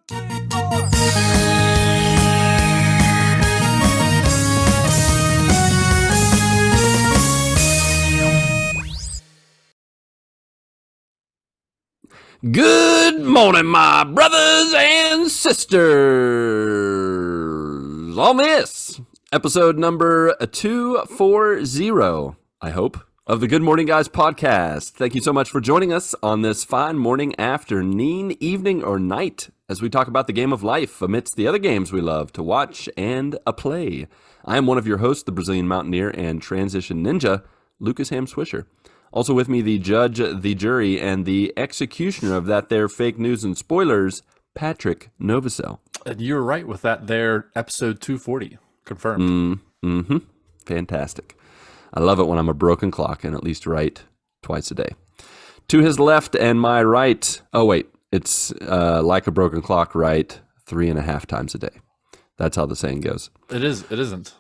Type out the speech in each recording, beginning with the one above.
Good morning, my brothers and sisters. On this episode number 240, I hope, of the Good Morning Guys podcast. Thank you so much for joining us on this fine morning, afternoon, evening, or night as we talk about the game of life amidst the other games we love to watch and play. I am one of your hosts, the Brazilian Mountaineer and Transition Ninja, Lucas Ham Swisher. Also with me, the judge, the jury, and the executioner of that there fake news and spoilers, Patrick Novosel. And you were right with that there, episode 240, confirmed. Fantastic. I love it when I'm a broken clock and at least right twice a day. To his left and my right, it's like a broken clock, right 3.5 times a day. That's how the saying goes. It isn't.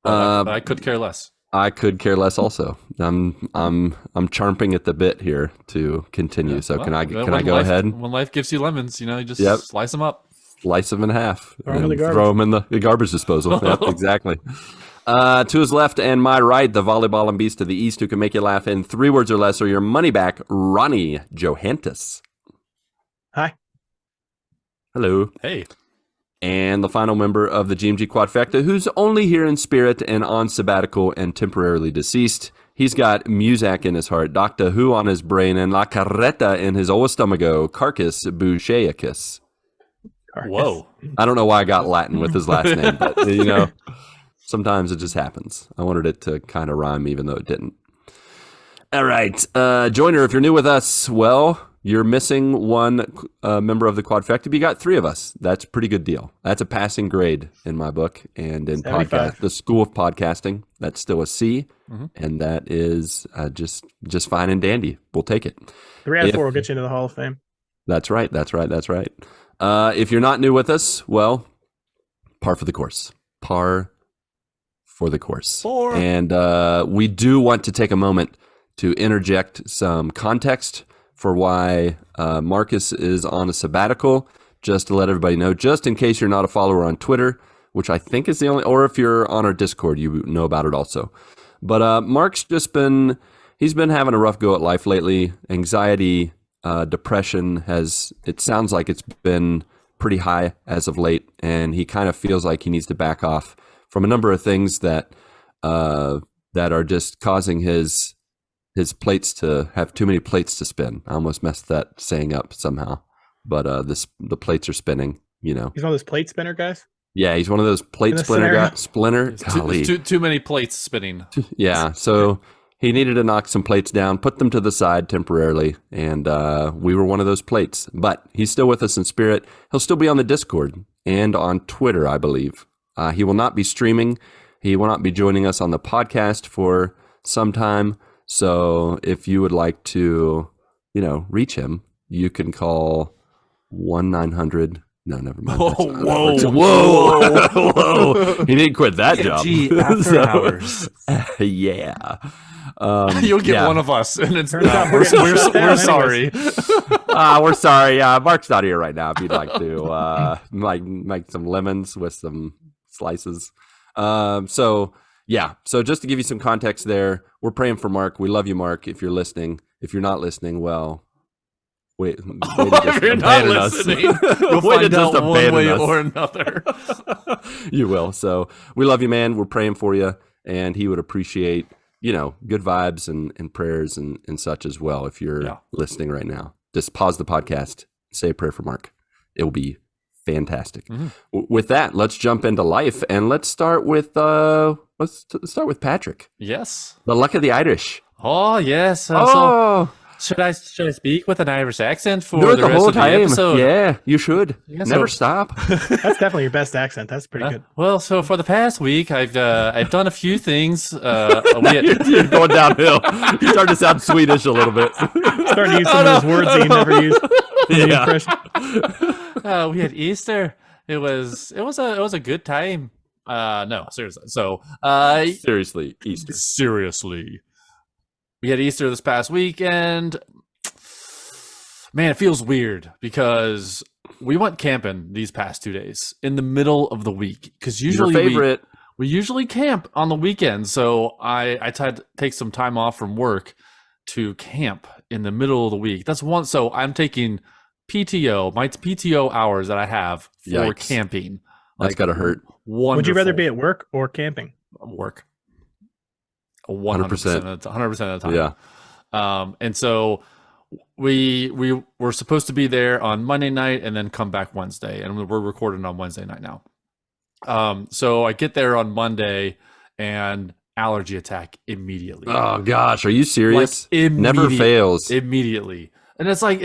But I could care less. I could care less also. I'm champing at the bit here to continue. Yeah, so can I go ahead? When life gives you lemons, you just slice them up. Slice them in half. Throw them in the garbage disposal. Yep, exactly. To his left and my right, the volleyball and beast to the east who can make you laugh in 3 words or less or your money back, Ronnie Johantis. Hi. Hello. Hey. And the final member of the GMG Quadfecta, who's only here in spirit and on sabbatical and temporarily deceased. He's got Muzak in his heart, Doctor Who on his brain, and La Carreta in his old stomacho, Carcass Boucheicus. Whoa. I don't know why I got Latin with his last name, but, sometimes it just happens. I wanted it to kind of rhyme even though it didn't. All right. Joiner, if you're new with us, well, you're missing one member of the Quadfecta, but you got 3 of us. That's a pretty good deal. That's a passing grade in my book. And in podcast, the School of Podcasting, that's still a C. Mm-hmm. And that is just fine and dandy. We'll take it. 3 out of 4 will get you into the Hall of Fame. That's right. If you're not new with us, well, par for the course. Par for the course. And we do want to take a moment to interject some context for why Marcus is on a sabbatical, just to let everybody know, just in case you're not a follower on Twitter, which I think is the only, or if you're on our Discord, you know about it also. But Marc's he's been having a rough go at life lately. Anxiety, depression it sounds like it's been pretty high as of late, and he kind of feels like he needs to back off from a number of things that are just causing his plates to have too many plates to spin. I almost messed that saying up somehow, but the plates are spinning. He's one of those plate spinner guys. Yeah, he's one of those plate splinter guys. Too many plates spinning. Yeah, so he needed to knock some plates down, put them to the side temporarily, and we were one of those plates. But he's still with us in spirit. He'll still be on the Discord and on Twitter, I believe. He will not be streaming. He will not be joining us on the podcast for some time. So if you would like to, reach him, you can call 1-900. No, never mind. Whoa. He didn't quit that job. After hours. Yeah. You'll get one of us, and it's we're sorry. We're sorry. Marc's not here right now. If you'd like to make some lemons with some slices. So just to give you some context there, we're praying for Marc. We love you, Marc, if you're listening. If you're not listening, well, wait if you're not listening, you'll find out one way or another. You will. So we love you, man. We're praying for you, and he would appreciate, good vibes and prayers and such as well. If you're listening right now, just pause the podcast, say a prayer for Marc. It will be fantastic. Mm-hmm. With that, let's jump into life, and let's start with Patrick. Yes, the luck of the Irish. Oh yes. So should I speak with an Irish accent for the rest of the episode? Yeah, you should. Never stop. That's definitely your best accent. That's pretty good. Well, so for the past week, I've done a few things. You're going downhill. You starting to sound Swedish a little bit. Starting to use some of those words that you never used. We had Easter. It was a good time. No, seriously. So, seriously, Easter. Seriously. We had Easter this past week, and man, it feels weird because we went camping these past 2 days in the middle of the week because usually Your favorite. we usually camp on the weekends. So I tried to take some time off from work to camp in the middle of the week. That's one. So I'm taking PTO, my PTO hours that I have for Yikes. camping. That's gotta hurt. Wonderful. Would you rather be at work or camping? Work? 100%. 100% of the time. Yeah. And so we were supposed to be there on Monday night and then come back Wednesday, and we're recording on Wednesday night now. So I get there on Monday and allergy attack immediately. Oh gosh, are you serious? Like, Never fails. Immediately. And it's like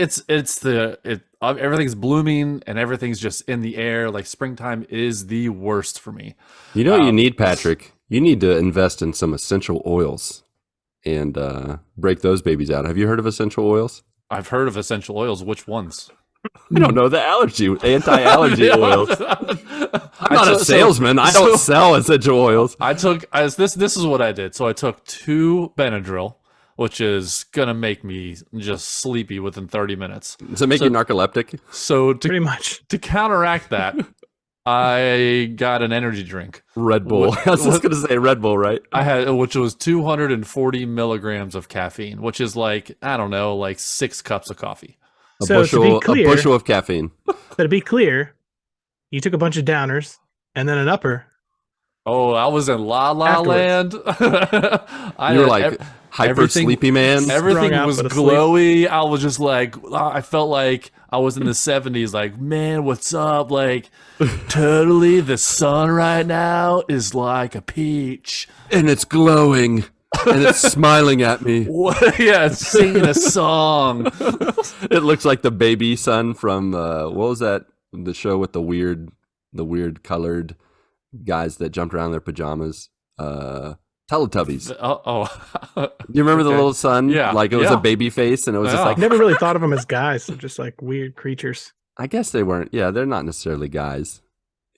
everything's blooming and everything's just in the air. Like springtime is the worst for me. You know what you need, Patrick? You need to invest in some essential oils and break those babies out. Have you heard of essential oils? I've heard of essential oils. Which ones? I don't know. The anti-allergy oils. I'm not a salesman. I don't sell essential oils. This is what I did. So I took 2 Benadryl, which is gonna make me just sleepy within 30 minutes. Does it make you narcoleptic? So Pretty much. to counteract that, I got an energy drink. Red Bull. I was just gonna say Red Bull, right? Which was 240 milligrams of caffeine, which is like, I don't know, like 6 cups of coffee. A So to be clear, a bushel of caffeine. But to be clear, you took a bunch of downers and then an upper. Oh, I was in La La Land. You were like hyper sleepy man. Everything Strung out, was but asleep. glowy. I was just like, I felt like I was in the 70s. Like, man, what's up? Like, totally, the sun right now is like a peach. And it's glowing. And it's smiling at me. Yeah, singing a song. It looks like the baby sun from what was that? The show with the weird colored guys that jumped around in their pajamas. Teletubbies. You remember the little son? Yeah. Like it was a baby face, and it was just like. Never really thought of them as guys. They're just like weird creatures. I guess they weren't. Yeah, they're not necessarily guys.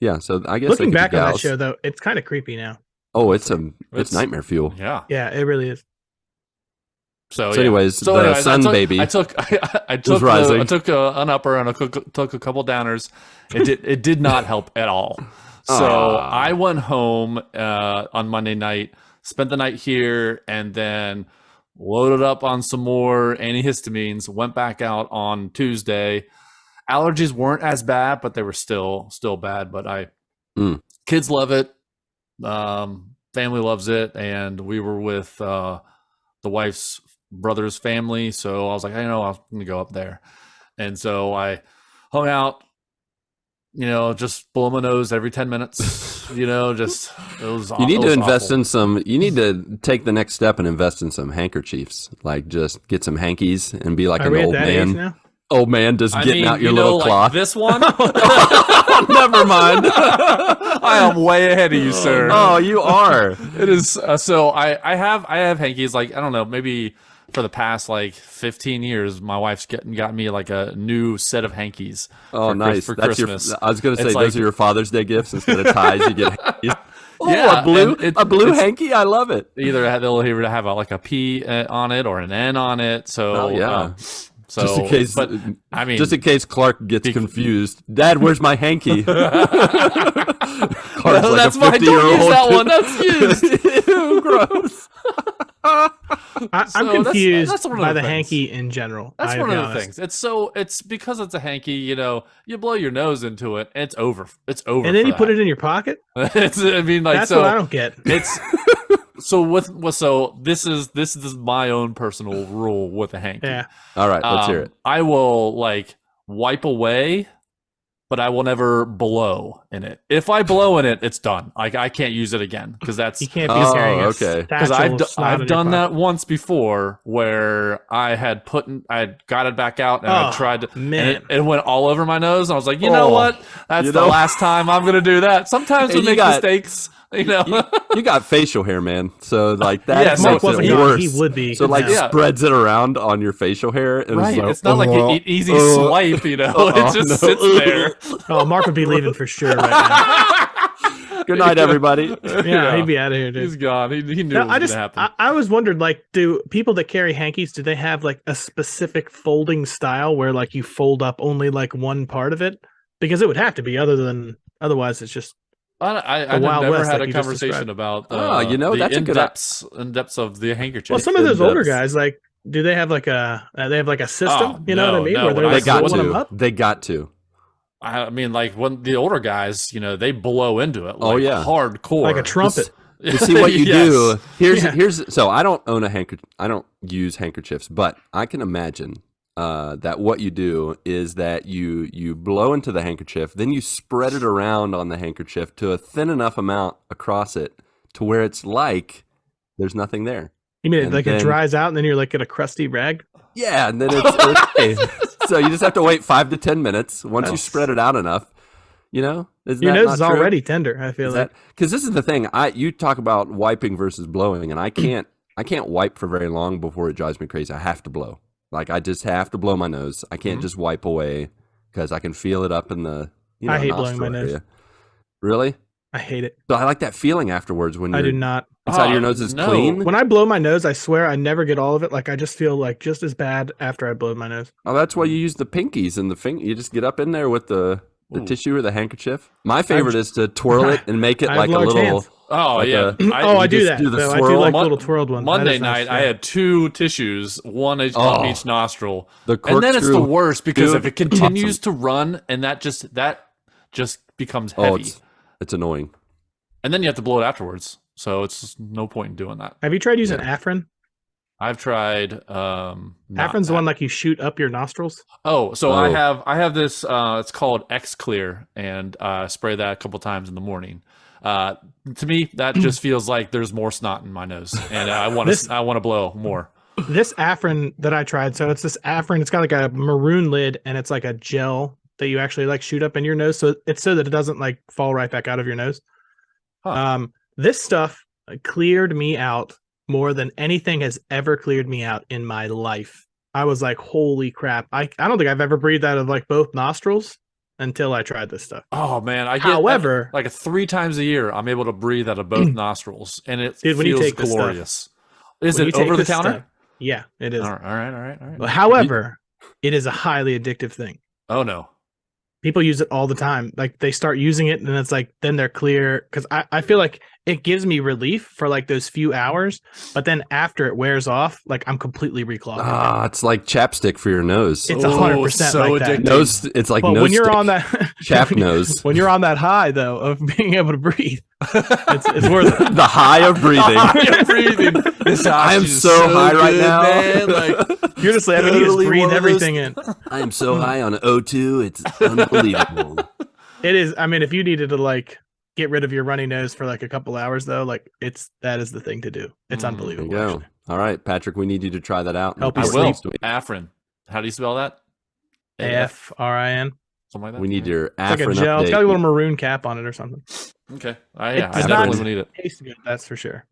Yeah, so I guess Looking they could back be on that gals. show, though, it's kind of creepy now. Oh, it's nightmare fuel. Yeah. Yeah, it really is. So anyways, the sun baby I took rising. an upper and I took a couple downers. It did not help at all. So I went home on Monday night, spent the night here, and then loaded up on some more antihistamines. Went back out on Tuesday. Allergies weren't as bad, but they were still bad. But kids love it. Family loves it, and we were with the wife's brother's family, so I was like, I know I'm gonna go up there, and so I hung out, just blow my nose every 10 minutes, just it was. You need to invest awful. in some. You need to take the next step and invest in some handkerchiefs. Like just get some hankies and be like Are an we at old that age man. now? Old man, just getting out your little like cloth. this one. Never mind. I am way ahead of you, sir. Oh, you are. It is. So I have hankies. Like, I don't know, maybe for the past like 15 years, my wife's got me like a new set of hankies. Oh, nice. For That's Christmas. I was going to say It's those like- are your Father's Day gifts instead of ties. You get hankies. Oh, Yeah, a blue and blue it's- hanky. I love it. They'll either have like a P on it or an N on it. So Oh, yeah. so Just in case, but I mean, just in case Clark gets confused. Dad, where's my hanky? Clark's like that's a why I don't 50-year-old. use that one. That's used. Ew, gross. I'm So that's confused one of by the the things. hanky in general. That's I one gotta of be the honest. things. It's because it's a hanky. You blow your nose into it, and it's over. It's over. And then you put it in your pocket. It's. I mean, like That's so. what I don't get. It's so this is my own personal rule with a hanky. Yeah. All right, let's hear it. I will like wipe away, but I will never blow in it. If I blow in it, it's done. Like I can't use it again because that's You can't be Oh, carrying a okay. because satchel of snot in I've your done that pocket. once before where I had got it back out and I Oh, tried to man. and it went all over my nose and I was like, you know Oh, what? That's you the know- last time I'm gonna do that. Sometimes Hey, we you make got- mistakes, you know. You got facial hair, man. So like that Yeah, makes so Mark wasn't it gone. worse. He would be. So like now. Yeah. spreads it around on your facial hair. And Right. It's, like, It's not like an easy swipe, you know. It just no. sits there. Oh, Mark would be leaving for sure right now. Good night, everybody. Yeah, he'd be out of here, dude. He's gone. He knew No, it was going to happen. I always wondered, like, do people that carry hankies, do they have like a specific folding style where like you fold up only like one part of it? Because it would have to be, otherwise it's just I've Wild never West, had like a you just conversation described. about that's a good in-depths of the handkerchief. well, some of those older depths. guys, like, do they have like a system? Oh, you know what I no, mean? no, Where they're when I like They got rolling them to. up. They got to. I mean, like when the older guys, they blow into it. Like, hardcore, Like a trumpet. You see what you Yes. do. Here's. So I don't own a handkerchief. I don't use handkerchiefs, but I can imagine that what you do is that you blow into the handkerchief, then you spread it around on the handkerchief to a thin enough amount across it to where it's like there's nothing there. You mean And like then- it dries out and then you're like at a crusty rag? Yeah, and then it's okay. So you just have to wait 5 to 10 minutes once you spread it out enough. Your Is nose is already tender. I feel like. because this is the thing. You talk about wiping versus blowing, and I can't wipe for very long before it drives me crazy. I have to blow. Like I just have to blow my nose. I can't just wipe away because I can feel it up in the. I hate blowing nostril my nose. area. Really? I hate it. So I like that feeling afterwards when I do not. inside of your nose is no. clean. When I blow my nose, I swear I never get all of it. Like I just feel like just as bad after I blow my nose. Oh, that's why you use the pinkies and the finger. You just get up in there with the tissue or the handkerchief. My favorite is to twirl it and make it I have like a large little. hands. Oh like yeah. I do just that. do the though. I do swirl. like Mon- little twirled ones. Monday That is nice, night, I yeah. had 2 tissues, one on Oh. each nostril, The and then it's the corkscrew. worst because Dude, if it continues to run, and that just becomes Oh, heavy, it's annoying. and then you have to blow it afterwards. So it's just no point in doing that. Have you tried using Yeah. Afrin? I've tried. Afrin's the one like you shoot up your nostrils. Oh, so Oh. I have this. It's called X Clear, and spray that a couple times in the morning. To me, that just feels like there's more snot in my nose, and I want to blow more. This Afrin that I tried, so it's this Afrin. It's got like a maroon lid, and it's like a gel that you actually like shoot up in your nose. So it's so that it doesn't like fall right back out of your nose. Huh. This stuff cleared me out more than anything has ever cleared me out in my life. I was like, holy crap. I don't think I've ever breathed out of like both nostrils until I tried this stuff. Oh man, I get However, like 3 times a year, I'm able to breathe out of both nostrils, and it Dude, when you feels take this stuff- glorious. Is when you it take over the this counter? stuff- yeah, it is. All right. However, it is a highly addictive thing. Oh no. People use it all the time. Like they start using it and it's like, then they're clear. Cause I feel like it gives me relief for like those few hours, but then after it wears off, like I'm completely reclogged. Ah, it's like chapstick for your nose. It's Oh, 100% so like that. addictive. Nose. It's like But nose when you're stick, on that chap nose. when you're on that high though of being able to breathe, it's worth it. The high of breathing. I'm breathing. This I am oxygen is so high right good, now. man. Like, You're just like, I mean, you just totally breathe one of everything in. I am so high on O2. It's unbelievable. It is. I mean, if you needed to like get rid of your runny nose for like a couple hours though, like that is the thing to do. It's Mm, There you unbelievable. go. actually. All right, Patrick, we need you to try that out. Help I you will. sleep. Afrin. How do you spell that? AFRIN. Something like that. We need your It's like a Afrin gel. It's update. got a little maroon cap on it or something. Okay. Yeah, I does definitely not- will need it. Tastes good, that's for sure.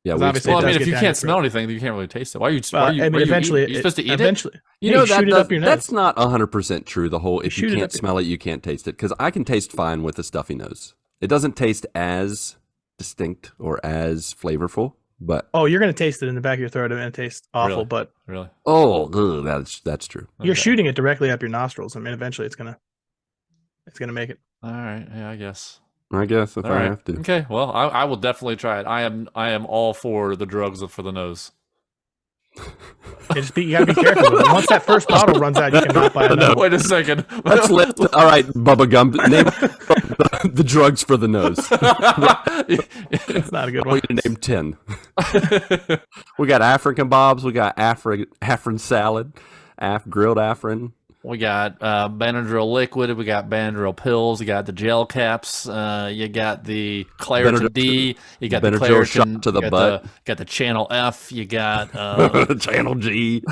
Yeah, 'Cause we obviously Well, I it mean, does if get you down can't your smell throat. anything, you can't really taste it. Why are you? Well, why are you, I mean, why are you eventually, eat- you supposed to eat it? eventually, You yeah, know shoot it up your nose. that's not 100% true. The whole if you Shoot it can't up your- smell it, you can't taste it. Because I can taste fine with a stuffy nose. It doesn't taste as distinct or as flavorful, but Oh, you're gonna taste it in the back of your throat and it tastes awful, Really? but Really? that's true. you're Okay. shooting it directly up your nostrils. I mean, eventually it's gonna make it. All right. Yeah, I guess. I guess if All I right. have to. Okay. Well, I will definitely try it. I am all for the drugs for the nose. You gotta be careful with it. Once that first bottle runs out, you cannot buy another. Wait a second. Let's let. All right, Bubba Gum. Name the drugs for the nose. It's not a good I one. want you to name 10. We got African bobs. We got Afrin salad, grilled Afrin. We got Benadryl liquid. We got Benadryl pills. You got the gel caps. You got the Claritin Benadryl- D. You got the Benadryl Claritin shot to the you got butt. got the Channel F. You got Channel G.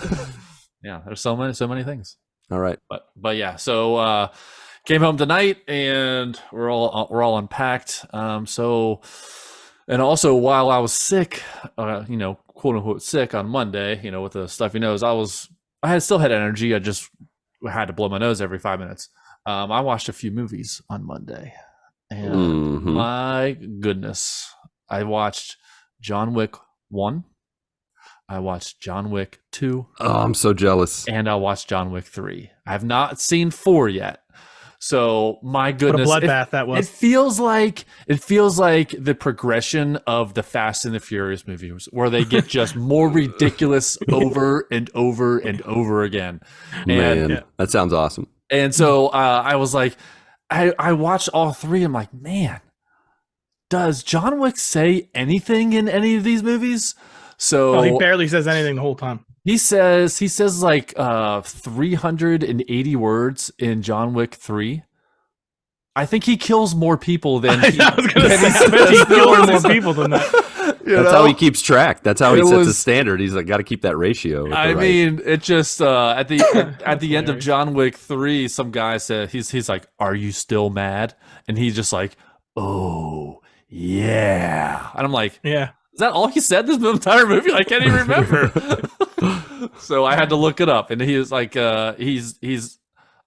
yeah. There's so many things. All right. But yeah. So came home tonight and we're all unpacked. So and also while I was sick, quote unquote sick on Monday, with the stuffy nose, I still had energy. I just had to blow my nose every 5 minutes. I watched a few movies on Monday, And my goodness, I watched John Wick 1. I watched John Wick 2. Oh, I'm so jealous. And I watched John Wick 3. I have not seen 4 yet. So my goodness, what a bloodbath that was. It feels like the progression of the Fast and the Furious movies, where they get just more ridiculous over and over and over again. Man, that sounds awesome. And so I was like, I watched all 3. I'm like, man, does John Wick say anything in any of these movies? So he barely says anything the whole time. He says like 380 words in John Wick 3. I think he kills more people than he, I was going to say, I bet he kills more people than that. That's how he keeps track. That's how he sets a standard. He's like, got to keep that ratio. I mean, it just at the end of John Wick 3, some guy said he's like, "Are you still mad?" And he's just like, "Oh yeah," and I'm like, "Yeah." Is that all he said this entire movie? I can't even remember. So I had to look it up, and he is like, he's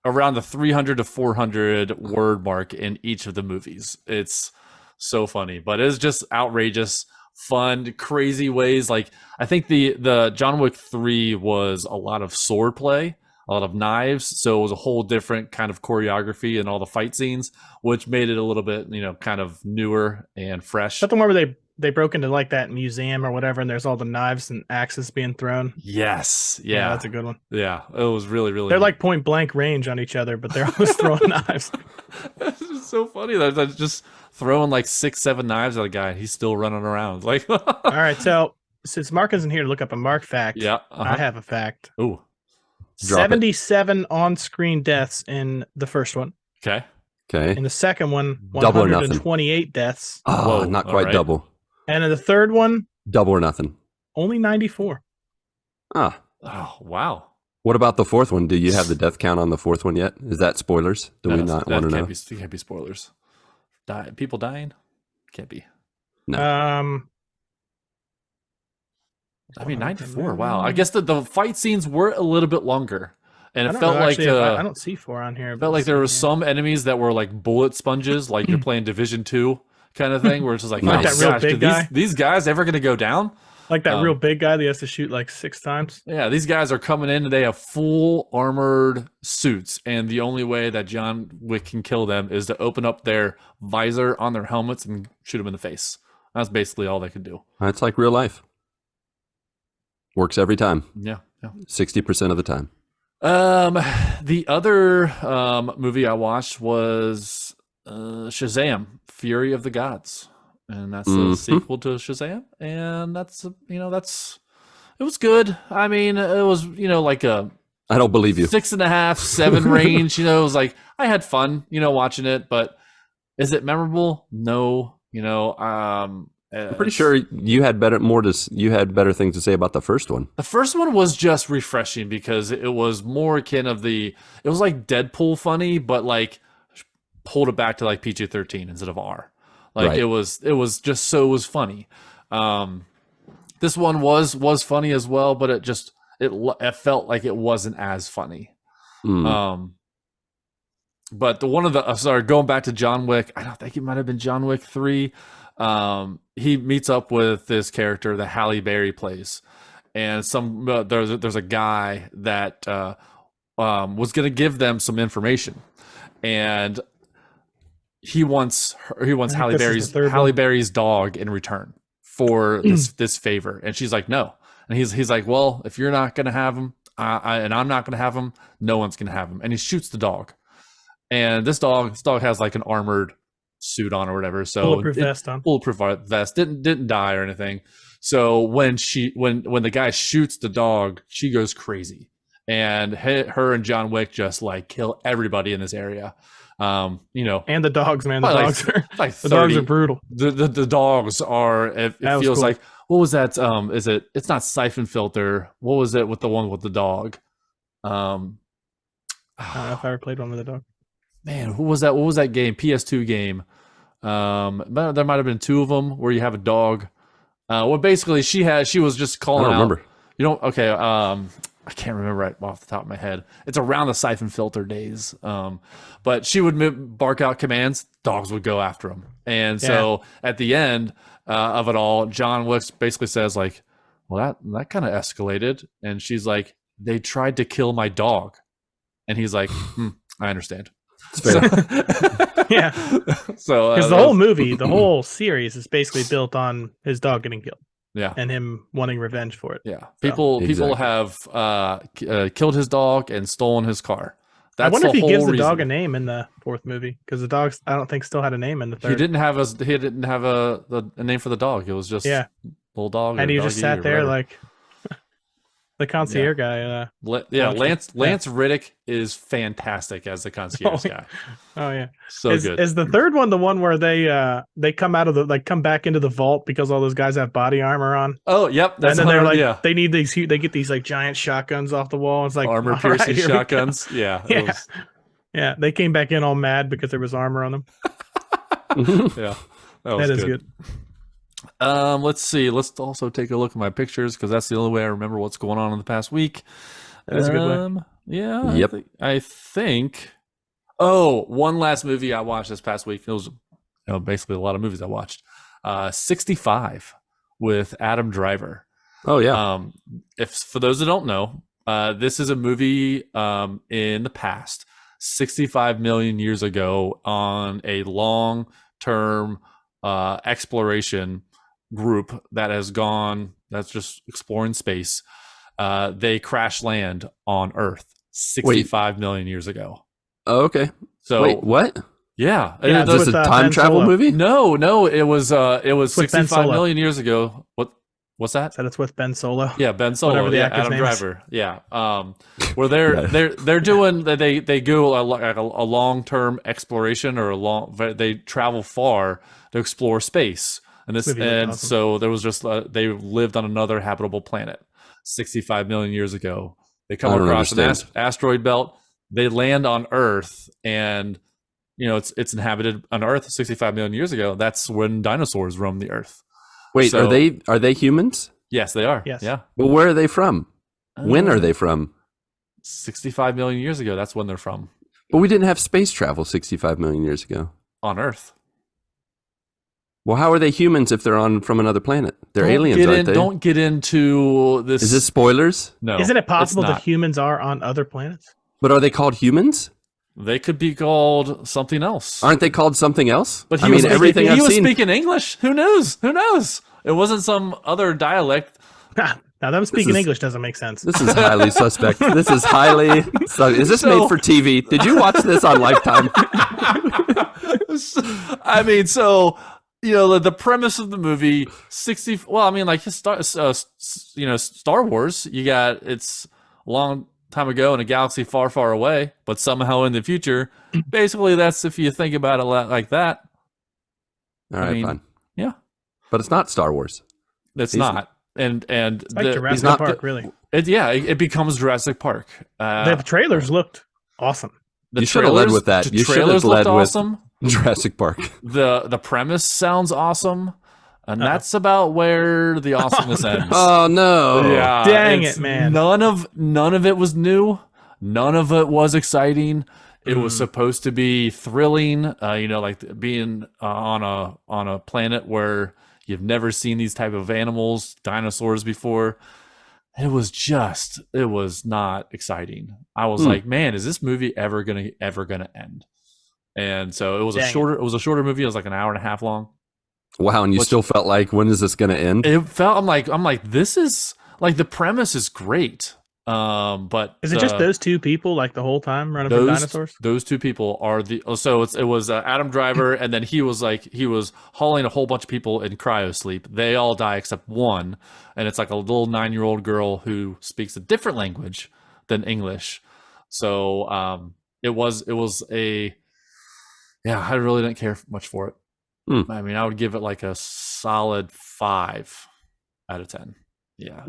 around the 300 to 400 word mark in each of the movies. It's so funny, but it's just outrageous, fun, crazy ways. Like I think the John Wick 3 was a lot of sword play, a lot of knives, so it was a whole different kind of choreography and all the fight scenes, which made it a little bit, kind of newer and fresh. Is that the one where they broke into like that museum or whatever, and there's all the knives and axes being thrown? Yes. Yeah, that's a good one. Yeah, it was really, really They're like point blank range on each other, but they're always throwing knives. It's just so funny that they're just throwing like 6-7 knives at a guy and he's still running around. Like all right, so since Marc isn't here to look up a Marc fact, yeah, I have a fact. Ooh. 77 on-screen deaths in the first one. Okay. In the second one, 128 deaths. Oh, not quite double. And in the third one, double or nothing. Only 94. Oh, wow. What about the fourth one? Do you have the death count on the fourth one yet? Is that spoilers? Do we not want to know? It can't be spoilers. People dying? Can't be. No. I mean, 94. Wow. I guess the fight scenes were a little bit longer. And it felt like I don't see 4 on here. It felt like there were some enemies that were like bullet sponges, like you're playing Division 2 kind of thing, where it's just like, like that real big guy. These guys ever going to go down? Like that real big guy that he has to shoot like 6 times. Yeah, these guys are coming in and they have full armored suits, and the only way that John Wick can kill them is to open up their visor on their helmets and shoot them in the face. That's basically all they can do. It's like real life. Works every time. Yeah. 60% of the time. The other movie I watched was Shazam: Fury of the Gods, and that's the sequel to Shazam, and that's it was good. I mean, it was like a I don't believe you 6.5, 7 range. It was like I had fun, watching it, but is it memorable? No. I'm pretty sure you had better things to say about the first one. The first one was just refreshing because it was more akin of it was like Deadpool funny, but like pulled it back to like PG-13 instead of R. Like right. it was just so it was funny. This one was funny as well, but it felt like it wasn't as funny. But going back to John Wick, I don't think it might have been John Wick 3. He meets up with this character that Halle Berry plays, and there's a guy that was going to give them some information, and he wants Halle Berry's dog in return for this favor, and she's like no, and he's like, well, if you're not going to have him, and I'm not going to have him, no one's going to have him, and he shoots the dog, and this dog has like an armored suit on or whatever, so bulletproof vest, didn't die or anything. So when the guy shoots the dog, she goes crazy, and her and John Wick just like kill everybody in this area. And the dogs, man, dogs are like the dogs are brutal. The dogs are. It feels cool. Like, what was that? It's not Siphon Filter. What was it with the one with the dog? I don't know if I ever played one with a dog. Man, who was that? What was that game? PS2 game. But there might have been 2 of them where you have a dog. Well, basically, she was just calling out. I don't remember. You don't. Okay. I can't remember right off the top of my head. It's around the siphon filter days. But she would bark out commands. Dogs would go after him. And so at the end of it all, John Wick basically says like, well, that kind of escalated. And she's like, they tried to kill my dog. And he's like, I understand. So, yeah. So because the whole movie, the whole series is basically built on his dog getting killed. Yeah. And him wanting revenge for it. Yeah. People have killed his dog and stolen his car. That's I wonder if he gives the reason. dog a name in the fourth movie, because the dogs, I don't think, still had a name in the third. He didn't have a name for the dog. It was just little dog. And he just sat there like the concierge guy. Lance Riddick is fantastic as the concierge guy. Oh yeah, so good. Is the third one the one where they come out of the come back into the vault because all those guys have body armor on? Oh yep, and then they're like they need these. They get these like giant shotguns off the wall. It's like armor piercing shotguns. Yeah, yeah. They came back in all mad because there was armor on them. Yeah, that is good. Let's see. Let's also take a look at my pictures because that's the only way I remember what's going on in the past week. That is a good way. Yeah. Yep. I think. Oh, one last movie I watched this past week. It was basically a lot of movies I watched. 65 with Adam Driver. Oh yeah. If for those that don't know, this is a movie in the past, 65 million years ago, on a long-term exploration group that's just exploring space. They crash land on Earth 65 million years ago. Oh, okay. So wait, what? Yeah, is this a time travel movie? No, it was 65 million years ago. What's that? Said it's with Ben Solo. Yeah, Ben Solo. Whatever the Adam name Driver. Is. Yeah. Where they're doing they go a long-term exploration they travel far to explore space. And awesome. So there was just they lived on another habitable planet 65 million years ago. They come across an asteroid belt. They land on Earth, and it's inhabited on Earth 65 million years ago. That's when dinosaurs roamed the Earth. Wait, are they humans? Yes, they are. Yes. Yeah. Well, where are they from? When are they from? 65 million years ago. That's when they're from. But we didn't have space travel 65 million years ago. On Earth. Well, how are they humans if they're from another planet? They're aliens, aren't they? Don't get into this. Is this spoilers? No. Isn't it possible that humans are on other planets? But are they called humans? They could be called something else. Aren't they called something else? But he was speaking English. Who knows? It wasn't some other dialect. Now them speaking English doesn't make sense. This is highly suspect. Is this made for TV? Did you watch this on Lifetime? I mean, so the premise of the movie, Star Wars. You got it's a long time ago in a galaxy far, far away, but somehow in the future. Basically, that's if you think about it like that. All right, fine. Yeah, but it's not Star Wars. It's not. And it's like Jurassic Park, really. It becomes Jurassic Park. The trailers looked awesome. You should have led with that. You should have led with Jurassic Park. The premise sounds awesome, and that's about where the awesomeness ends. Oh no! Yeah, dang it, man! None of it was new. None of it was exciting. It was supposed to be thrilling. Like being on a planet where you've never seen these type of animals, dinosaurs before. It was not exciting. I was like, man, is this movie ever gonna end? And so it was a shorter movie. It was like an hour and a half long. Wow, and you still felt like, when is this gonna end? It felt I'm like this is like the premise is great. But is it just those two people like the whole time running from dinosaurs? Those two people are it was Adam Driver, and then he was hauling a whole bunch of people in cryo sleep. They all die except one, and it's like a little 9-year-old girl who speaks a different language than English. So I really didn't care much for it. I mean, I would give it like a solid 5 out of 10. Yeah,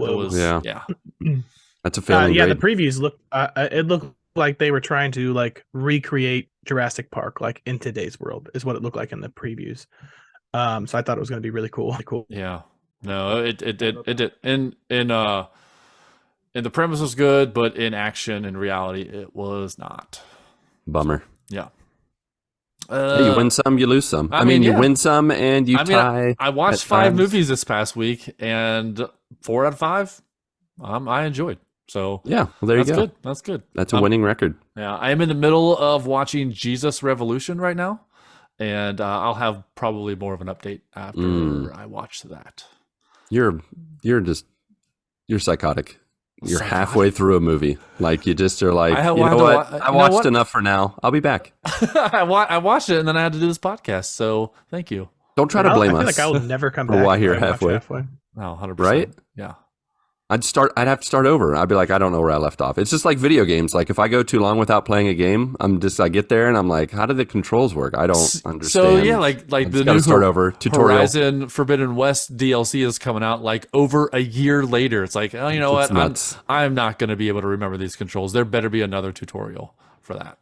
That's a failing grade. The previews looked. It looked like they were trying to like recreate Jurassic Park, like in today's world, is what it looked like in the previews. So I thought it was going to be really cool. Yeah. No, it did. In And the premise was good, but in action, in reality, it was not. Bummer. Yeah. Hey, you win some, you lose some. I mean, you yeah. win some and you tie. I watched 5 movies this past week, and 4 out of 5, I enjoyed. So yeah, well, there you go. That's good. That's a winning record. Yeah, I am in the middle of watching Jesus Revolution right now, and I'll have probably more of an update after I watch that. You're psychotic. You're halfway through a movie. Like you just are like, I watched enough for now. I'll be back. I watched it and then I had to do this podcast. So thank you. Don't try to blame us. I feel like I will never come back. Why you're halfway? Oh, 100%. Right? Yeah. I'd have to start over. I'd be like, I don't know where I left off. It's just like video games. Like if I go too long without playing a game, I get there and I'm like, how do the controls work? I don't understand. So yeah, like the new start over tutorial. Horizon Forbidden West DLC is coming out like over a year later. It's like, oh, you know what? Nuts. I'm not going to be able to remember these controls. There better be another tutorial for that.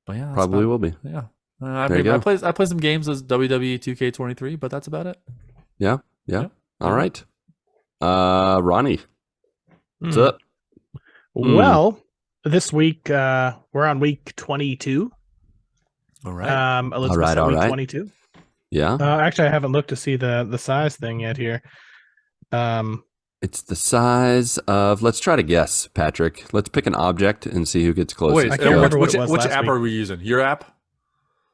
But yeah, probably will be. Yeah. I play some games as WWE 2K23, but that's about it. Yeah. All right. Ronnie, what's up? Well, this week we're on week 22. All right. Elizabeth said week 22. Yeah. Actually, I haven't looked to see the size thing yet here. It's the size of. Let's try to guess, Patrick. Let's pick an object and see who gets closest. Wait, I can't remember what it was which last app week. are we using? Your app?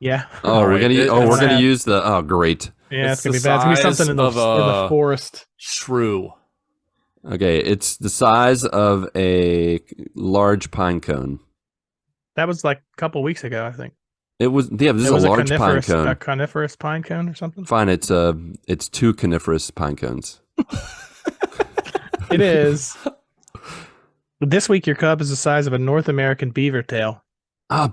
Yeah. Oh, we're gonna use the. Oh, great. Yeah, it's gonna be bad. It's gonna be something in the forest. Shrew. Okay, it's the size of a large pine cone. That was like a couple weeks ago, I think. It was. Yeah, this is a large pine cone. A coniferous pine cone or something. Fine, it's 2 coniferous pine cones. It is. This week, your cub is the size of a North American beaver tail.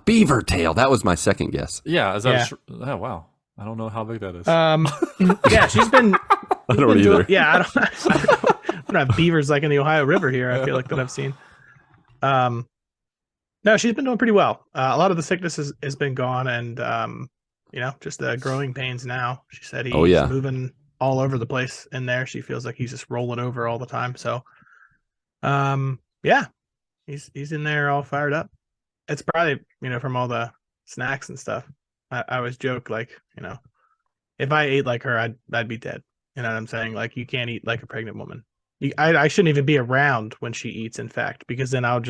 Beaver tail. That was my second guess. Yeah. Is that? Yeah. Oh wow. I don't know how big that is. Yeah, she's been. I don't either. I don't have beavers like in the Ohio River here. I feel like that I've seen. No, she's been doing pretty well. A lot of the sickness has been gone, and just the growing pains now. She said he's moving all over the place in there. She feels like he's just rolling over all the time. So, he's in there all fired up. It's probably from all the snacks and stuff. I always joke like if I ate like her, I'd be dead. You know what I'm saying? Like you can't eat like a pregnant woman. I shouldn't even be around when she eats, in fact, because then I'll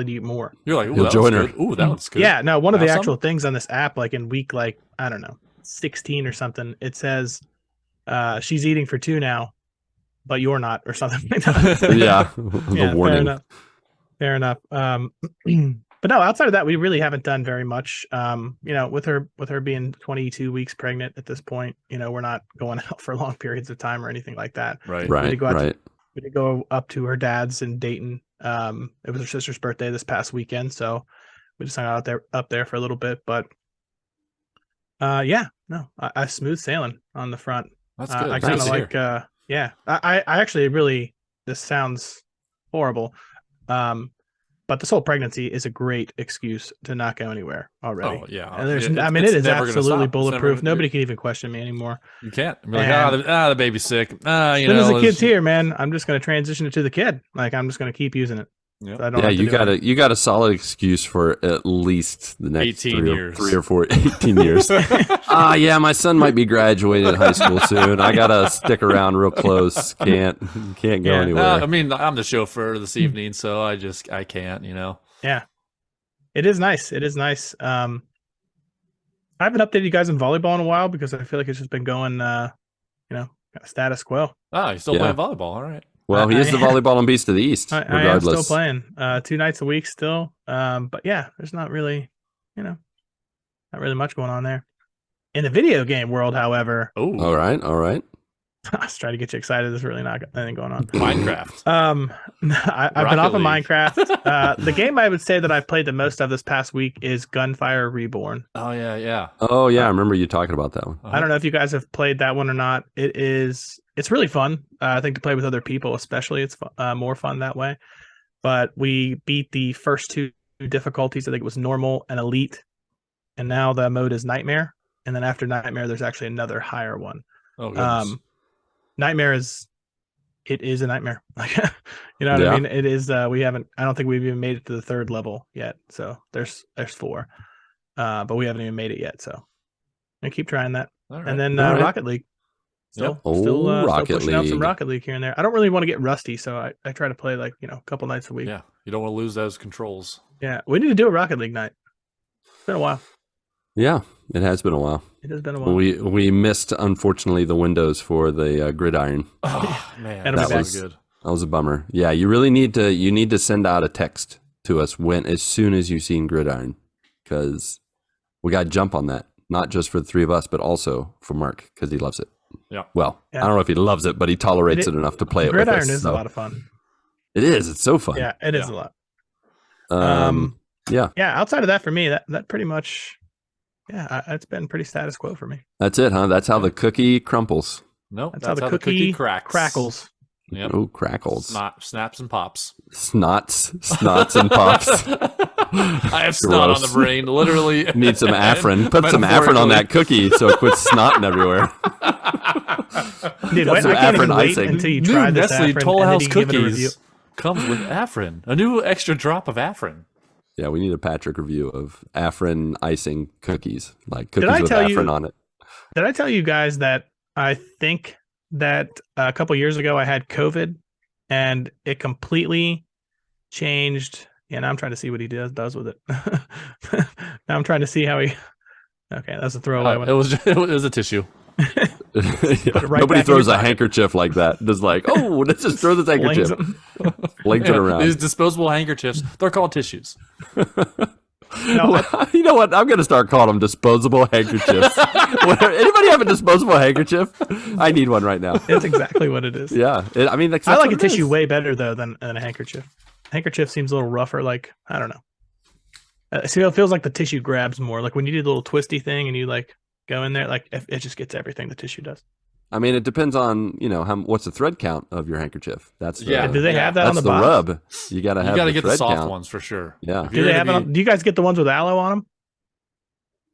eat more. You're like, you'll join her. Ooh, that looks good. Yeah, no, one of the actual things on this app, like in week, I don't know, 16 or something, it says she's eating for 2 now, but you're not, or something like that. Yeah, the warning. Fair enough. But no, outside of that, we really haven't done very much. With her being 22 weeks pregnant at this point, we're not going out for long periods of time or anything like that. Right. We did go up to her dad's in Dayton. It was her sister's birthday this past weekend, so we just hung out up there for a little bit. But I smooth sailing on the front. That's good. I kind of like. I actually really. This sounds horrible. But this whole pregnancy is a great excuse to not go anywhere already. Oh yeah, and it is absolutely bulletproof. Nobody can even question me anymore. You can't. Be like, the baby's sick. As soon as the kid's here, man, I'm just going to transition it to the kid. Like I'm just going to keep using it. Yep. So you got a solid excuse for at least the next 18 years. 3 or 4, 18 years. Yeah, my son might be graduating high school soon. I gotta stick around real close. Can't go anywhere. I mean, I'm the chauffeur this evening, so I can't. Yeah, it is nice. It is nice. I haven't updated you guys on volleyball in a while because I feel like it's just been going, status quo. You're still playing volleyball, all right. Well, he is the volleyball and beast of the East. I am still playing 2 nights a week still. But yeah, there's not really, not really much going on there. In the video game world, however. Oh, all right. I was trying to get you excited. There's really not anything going on. Minecraft. I've been off of Minecraft. The game I would say that I've played the most of this past week is Gunfire Reborn. Oh yeah. Oh yeah, I remember you talking about that one. I don't know if you guys have played that one or not. It's really fun. I think to play with other people, especially, it's more fun that way. But we beat the first 2 difficulties. I think it was normal and elite, and now the mode is nightmare. And then after nightmare, there's actually another higher one. Oh, goodness. Nightmare is it is a nightmare. Like, you know what I mean? It is. I don't think we've even made it to the third level yet. So there's 4, but we haven't even made it yet. So I keep trying that. Right. And then All right. Rocket League. Still Rocket pushing out some League. Rocket League here and there. I don't really want to get rusty, so I try to play like, a couple nights a week. Yeah, you don't want to lose those controls. Yeah, we need to do a Rocket League night. It's been a while. Yeah, it has been a while. It has been a while. We missed, unfortunately, the windows for the gridiron. Oh man, That'll be That back. was good. That was a bummer. Yeah, you really need to send out a text to us as soon as you've seen gridiron, because we got to jump on that. Not just for the 3 of us, but also for Marc, because he loves it. Yeah. Well, Yeah. I don't know if he loves it, but he tolerates it enough to play it with us. Gridiron is a lot of fun. It is. It's so fun. Yeah, it is a lot. Yeah. Yeah, outside of that, for me, that pretty much, it's been pretty status quo for me. That's it, huh? That's how the cookie crumples. Nope, That's how the cookie cracks. crackles. Yep. Oh, crackles. Snaps and pops. Snots and pops. I have snot on the brain, literally. Need some Afrin. Put some Afrin on that cookie so it quits snotting everywhere. Dude, Got I some can't even Afrin wait icing. until you New try this Nestle Afrin Toll and then House you give it a review. cookies comes with Afrin. A new extra drop of Afrin. Yeah, we need a Patrick review of Afrin icing cookies, like cookies I with tell Afrin you- on it. Did I tell you guys that I think that a couple years ago I had COVID and it completely changed? Yeah, now I'm trying to see what he does with it. Now I'm trying to see how he. Okay, that's a throwaway one. It was a tissue. Yeah, it right nobody back in throws your a pocket. handkerchief like that. Just like, oh, let's just throw this handkerchief. Flings it around. These disposable handkerchiefs, they're called tissues. No, You know what? I'm going to start calling them disposable handkerchiefs. Anybody have a disposable handkerchief? I need one right now. it's exactly what it is. Yeah. I mean, that's I like what a it tissue is. way better though than a handkerchief. Handkerchief seems a little rougher. Like, I don't know. See, it feels like the tissue grabs more. Like when you do the little twisty thing and you like go in there, like it just gets everything the tissue does. I mean, it depends on, what's the thread count of your handkerchief. That's the, Yeah. Do they have that that's on the the box? rub. You got to You have got to the get the thread soft count. ones for sure. Yeah. If Do you're they gonna have it? be- Do you guys get the ones with aloe on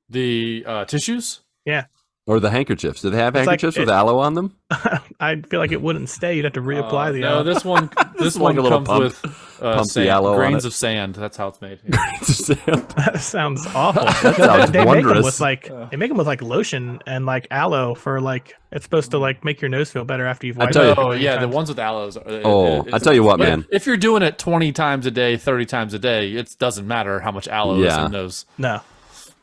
the tissues? them? Or the handkerchiefs. Do they have It's like handkerchiefs with aloe on them? I feel like it wouldn't stay. You'd have to reapply the No, aloe. this one This one is like a little comes pump- with pump the sand, aloe on grains it. of sand. That's how it's made. That sounds awful. That sounds they make them wondrous. with like they make them with like lotion and like aloe for like it's supposed to like make your nose feel better after you've wiped tell you- it. Oh yeah, the ones with aloes. I tell you what, man. If you're doing it 20 times a day, 30 times a day, it doesn't matter how much aloe is Yeah. in those. No.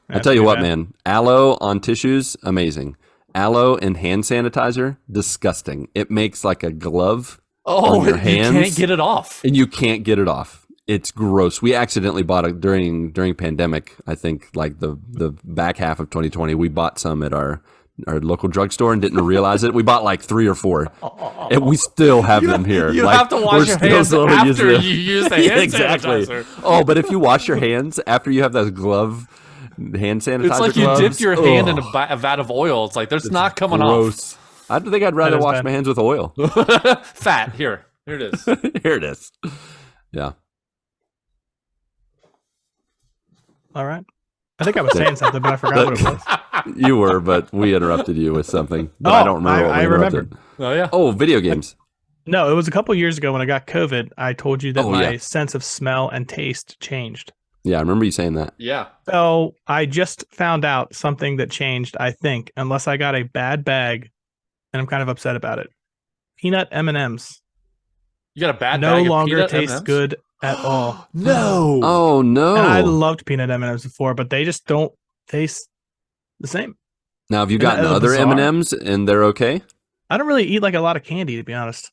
I tell you what, man. Aloe on tissues, amazing. Aloe and hand sanitizer, disgusting. It makes like a glove Oh, on your you hands, can't get it off. and you can't get it off. It's gross. We accidentally bought it during pandemic. I think like the back half of 2020, we bought some at our local drugstore and didn't realize it. We bought like 3 or 4, and we still have them here. You Like, have to we're wash your still hands slowly after using it. you use the hand Exactly. sanitizer. Oh, but if you wash your hands after you have those hand sanitizer, It's like you gloves, dipped your hand in ugh, a vat of oil. It's like there's not coming off. gross. I think I'd rather is wash bad. my hands with oil. Fat. Here it is. Here it is. Yeah. All right. I think I was saying something, but I forgot what it was. You were, but we interrupted you with something. But I don't remember what we I interrupted. remembered. Oh yeah. Oh, video games. No, it was a couple years ago when I got COVID. I told you that Oh, my yeah. sense of smell and taste changed. Yeah, I remember you saying that. Yeah. So I just found out something that changed, I think, unless I got a bad bag, and I'm kind of upset about it. Peanut M&Ms You got a bad no bag of longer peanut taste M&Ms? good at all. No. Oh no! And I loved peanut M&Ms before, but they just don't taste the same. Now, have you Isn't that gotten other bizarre? M&Ms and they're okay? I don't really eat like a lot of candy, to be honest.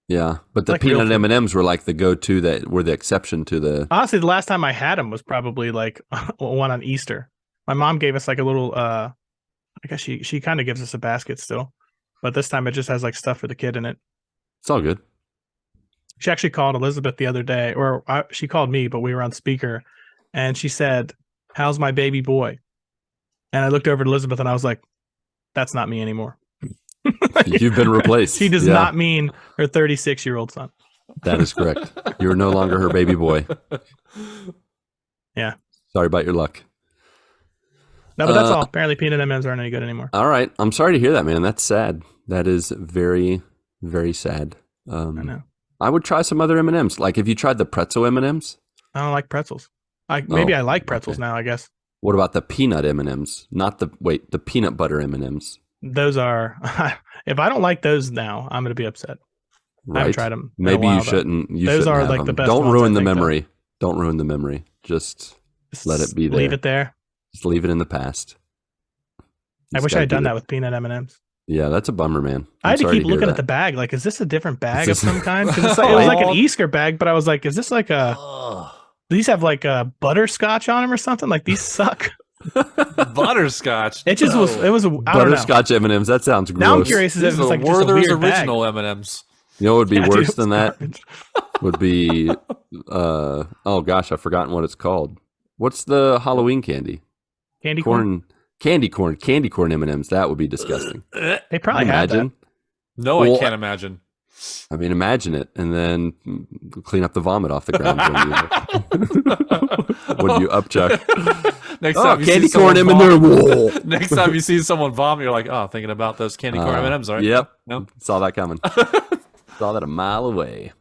Yeah, but the Like real peanut food. M&Ms were like the go-to that were the exception to the. Honestly, the last time I had them was probably like one on Easter. My mom gave us like a little. I guess she kind of gives us a basket still, but this time it just has like stuff for the kid in it. It's all good. She actually called Elizabeth the other day, or she called me, but we were on speaker, and she said, "How's my baby boy?" And I looked over at Elizabeth and I was like, "That's not me anymore." You've been replaced. She does Yeah, not mean her 36-year-old son. That is correct. You're no longer her baby boy. Yeah. Sorry about your luck. No, but that's all. Apparently, peanut M&Ms aren't any good anymore. All right. I'm sorry to hear that, man. That's sad. That is very, very sad. I know. I would try some other M&Ms. Like, have you tried the pretzel M&Ms? I don't like pretzels. Maybe I like pretzels now, I guess. What about the peanut M&Ms? Not the peanut butter M&Ms. Those are, if I don't like those now, I'm going to be upset. Right? I haven't tried them. Maybe in a while, you shouldn't. Those are have like them. the best Don't ones, ruin I the think, memory. Don't ruin the memory. Just let it be there. Leave it there. Just leave it in the past. I wish I had done that with peanut M&Ms. Yeah, that's a bummer, man. I had to keep looking at the bag. Like, is this a different bag of some kind? 'Cause it was like an Easter bag, but I was like, is this like these have like a butterscotch on them or something? Like, these suck. Butterscotch. It just was. It was a butterscotch M&Ms. That sounds gross. Now I'm curious if it's like just a weird original bag. M&Ms. You know what would be worse than that? Would be oh gosh, I've forgotten what it's called. What's the Halloween candy? Candy corn. Candy corn M&Ms. That would be disgusting. They probably had that. No, I can't imagine. I mean, imagine it, and then clean up the vomit off the ground when you upchuck. Next time you candy see corn M&M. Next time you see someone vomit, you're like, oh, thinking about those candy corn M&Ms, right? Yep. No? Saw that coming. Saw that a mile away.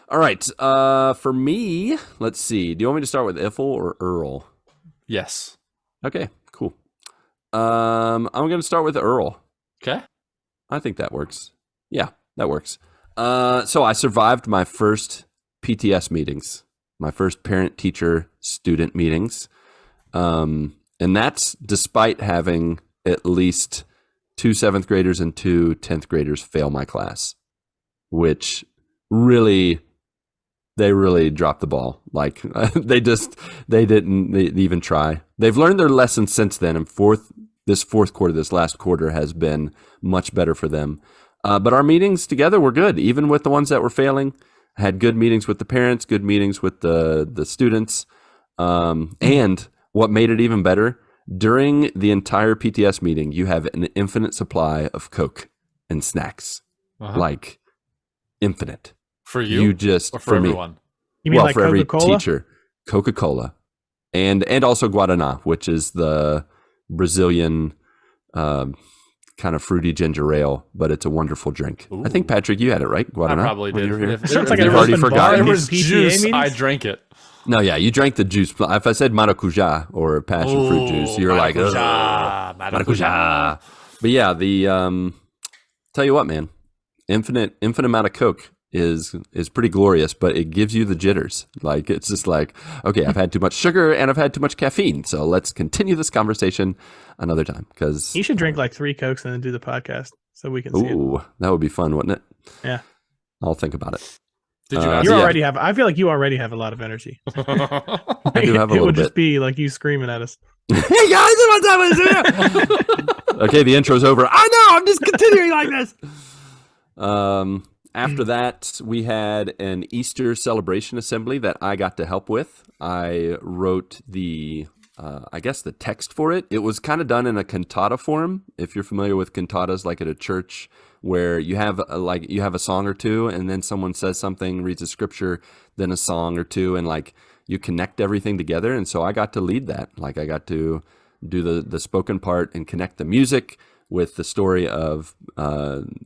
All right. For me, let's see. Do you want me to start with Iffle or Earl? Yes. Okay, cool. I'm going to start with Earl. Okay. I think that works. Yeah, that works. So I survived my first PTS meetings, my first parent-teacher-student meetings. And that's despite having at least 2 7th graders and 2 10th graders fail my class, which they really dropped the ball. Like they didn't even try. They've learned their lesson since then. And this last quarter has been much better for them. But our meetings together were good, even with the ones that were failing. I had good meetings with the parents, good meetings with the students. And what made it even better, during the entire PTS meeting, you have an infinite supply of Coke and snacks. Like infinite. For you? Or for everyone? Me. You mean like for every Coca-Cola? teacher. Coca-Cola. And also Guaraná, which is the Brazilian kind of fruity ginger ale, but it's a wonderful drink. Ooh. I think, Patrick, you had it, right? Guaraná? I probably did. You've already forgotten. There was juice. I drank it. No, yeah, you drank the juice. If I said maracujá or passion fruit juice, you're like, maracujá. But yeah, tell you what, man, infinite amount of Coke is pretty glorious, but it gives you the jitters. Like, it's just like, okay, I've had too much sugar and I've had too much caffeine, so let's continue this conversation another time. Because you should drink like 3 Cokes and then do the podcast so we can see it. Ooh, that would be fun, wouldn't it? Yeah. I'll think about it. Did you already have? I feel like you already have a lot of energy. I do have a little bit. It would just be like you screaming at us. Hey guys, what's up? Okay, the intro's over. I know. I'm just continuing like this. After that, we had an Easter celebration assembly that I got to help with. I wrote the text for it. It was kind of done in a cantata form. If you're familiar with cantatas, like at a church, where you have a song or two, and then someone says something, reads a scripture, then a song or two, and like you connect everything together. And so I got to lead that. Like I got to do the spoken part and connect the music with the story of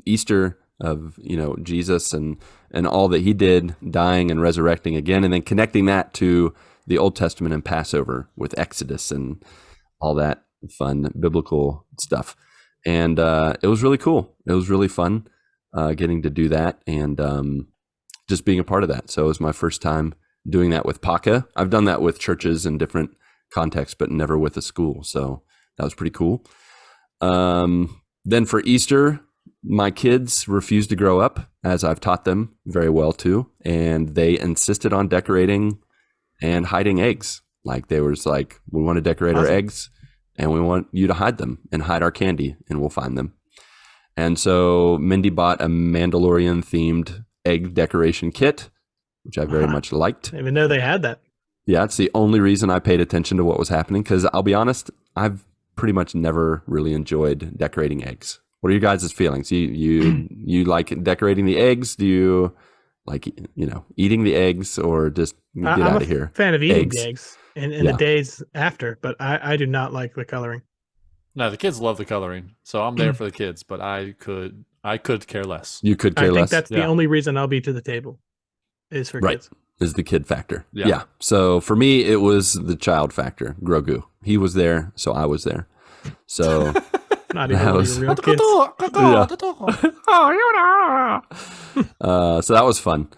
Easter, of Jesus and all that he did, dying and resurrecting again, and then connecting that to the Old Testament and Passover with Exodus and all that fun biblical stuff. And it was really cool. It was really fun getting to do that and just being a part of that. So it was my first time doing that with PACA. I've done that with churches in different contexts, but never with a school. So that was pretty cool. Then for Easter, my kids refused to grow up, as I've taught them very well too. And they insisted on decorating and hiding eggs. Like they were just like, we want to decorate our eggs and we want you to hide them and hide our candy and we'll find them. And so Mindy bought a Mandalorian themed egg decoration kit, which I very much liked. I didn't even know they had that. Yeah, it's the only reason I paid attention to what was happening, because I'll be honest, I've pretty much never really enjoyed decorating eggs. What are your guys' feelings? You like decorating the eggs? Do you like, eating the eggs, or just get out of here? I'm a fan of eating the eggs in the days after, but I do not like the coloring. No, the kids love the coloring, so I'm there for the kids, but I I could care less. You could I care think less. that's the only reason I'll be to the table is for Right. kids. Is the kid factor. Yeah. Yeah. So for me, it was the child factor. Grogu. He was there, so I was there. So Not even That one was- of your real kids. so that was fun.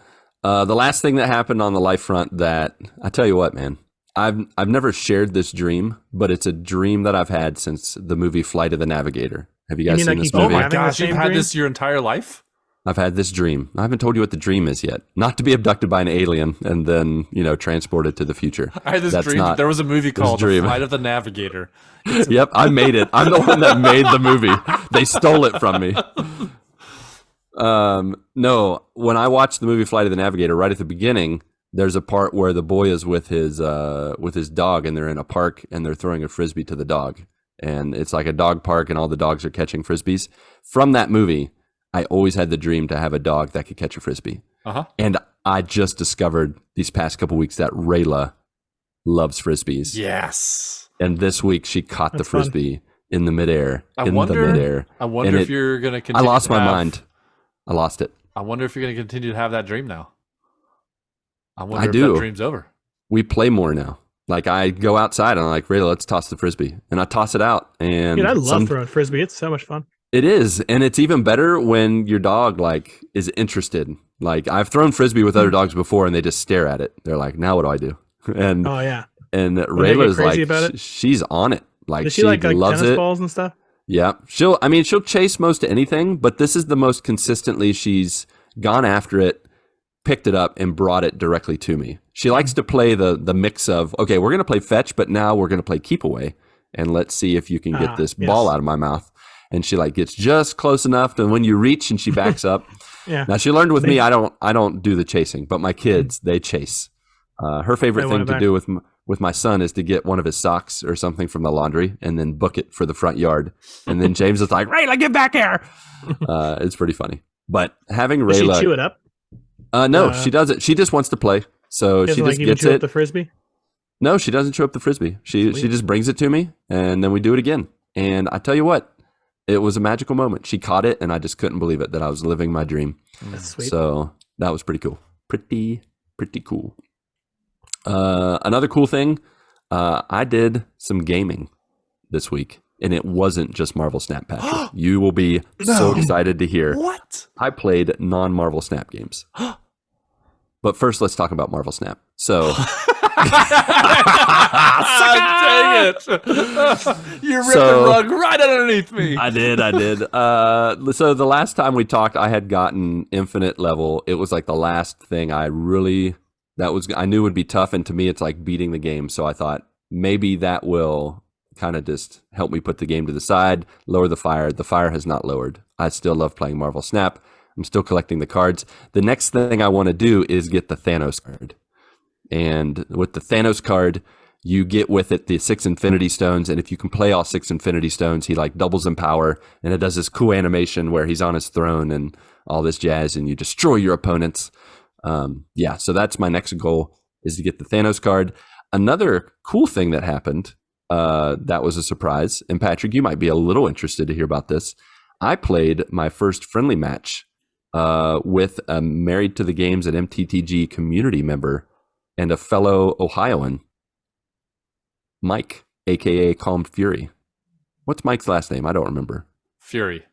The last thing that happened on the life front that I tell you what, man, I've never shared this dream, but it's a dream that I've had since the movie Flight of the Navigator. Have you guys mean seen like this you keep movie? Oh my having the gosh, you've same had dream? this your entire life? I've had this dream. I haven't told you what the dream is yet. Not to be abducted by an alien and then, transported to the future. I had this That's dream. not There was a movie called The dream. Flight of the Navigator. Yep, I made it. I'm the one that made the movie. They stole it from me. No, when I watched the movie Flight of the Navigator, right at the beginning, there's a part where the boy is with his dog, and they're in a park, and they're throwing a frisbee to the dog, and it's like a dog park, and all the dogs are catching frisbees. From that movie, I always had the dream to have a dog that could catch a frisbee, and I just discovered these past couple weeks that Rayla loves frisbees. Yes. And this week she caught the That's fun. frisbee in the midair. I wonder And if you're going to continue. I lost to my have- mind. I lost it. I wonder if you're going to continue to have that dream now. I wonder I if do. that dream's over. We play more now. Like I go outside and I'm like, Rayla, let's toss the frisbee. And I toss it out. And Dude, I love throwing frisbee. It's so much fun. it is. And it's even better when your dog like is interested. Like I've thrown frisbee with other dogs before and they just stare at it. They're like, now what do I do? And Oh yeah. and they get Rayla's crazy like about it? she's on it. Like Does she she like loves tennis it. balls and stuff? Yeah. She'll chase most anything, but this is the most consistently she's gone after it, picked it up, and brought it directly to me. She likes to play the mix of, okay, we're going to play fetch, but now we're going to play keep away, and let's see if you can get this ball yes. out of my mouth. And she like gets just close enough to when you reach and she backs up. Yeah. Now she learned with me, I don't do the chasing, but my kids, they chase. Her favorite They want thing it to back. do with my son is to get one of his socks or something from the laundry and then book it for the front yard. And then James is like, Rayla, get back here. It's pretty funny. But having Does Rayla, she chew it up? no, she doesn't. She just wants to play. So Doesn't she like just even gets chew up it. the frisbee? No, she doesn't chew up the frisbee. She just brings it to me, and then we do it again. And I tell you what, it was a magical moment. She caught it, and I just couldn't believe it that I was living my dream. That's sweet. So that was pretty cool. Pretty cool. Another cool thing, I did some gaming this week, and it wasn't just Marvel Snap, Patrick. You will be so excited to hear. What? I played non-Marvel Snap games. But first, let's talk about Marvel Snap. So, Dang it! You ripped So- the rug right underneath me. I did. So the last time we talked, I had gotten infinite level. It was like the last thing I knew would be tough. And to me, it's like beating the game. So I thought maybe that will kind of just help me put the game to the side, lower the fire. The fire has not lowered. I still love playing Marvel Snap. I'm still collecting the cards. The next thing I want to do is get the Thanos card. And with the Thanos card, you get with it the 6 Infinity Stones, and if you can play all 6 Infinity Stones, he like doubles in power, and it does this cool animation where he's on his throne and all this jazz, and you destroy your opponents. So that's my next goal, is to get the Thanos card. Another cool thing that happened, that was a surprise, and Patrick, you might be a little interested to hear about this. I played my first friendly match with a Married to the Games at MTTG community member and a fellow Ohioan, Mike, aka Calmed Fury. What's Mike's last name? I don't remember. Fury.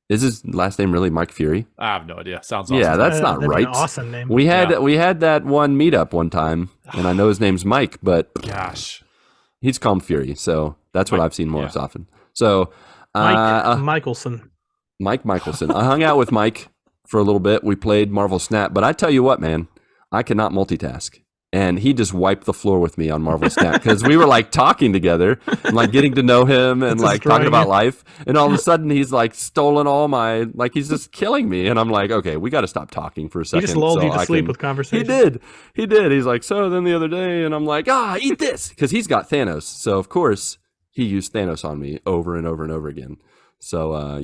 Is his last name really Mike Fury? I have no idea. Sounds awesome. Yeah, that's not That'd be right. an awesome name. We had that one meetup one time, and I know his name's Mike, but Gosh. he's Calmed Fury, so that's what Mike, I've seen more yeah. often. So Mike Michelson. Mike Michelson. I hung out with Mike for a little bit. We played Marvel Snap, but I tell you what, man, I cannot multitask. And he just wiped the floor with me on Marvel Snap because we were like talking together and like getting to know him and That's like talking destroying about you. life. And all of a sudden he's like stolen all my, like he's just killing me. And I'm like, okay, we got to stop talking for a He second. just lulled so you to I sleep can- with conversation. He did. He's like, so then the other day, and I'm like, eat this, because he's got Thanos. So of course he used Thanos on me over and over and over again. So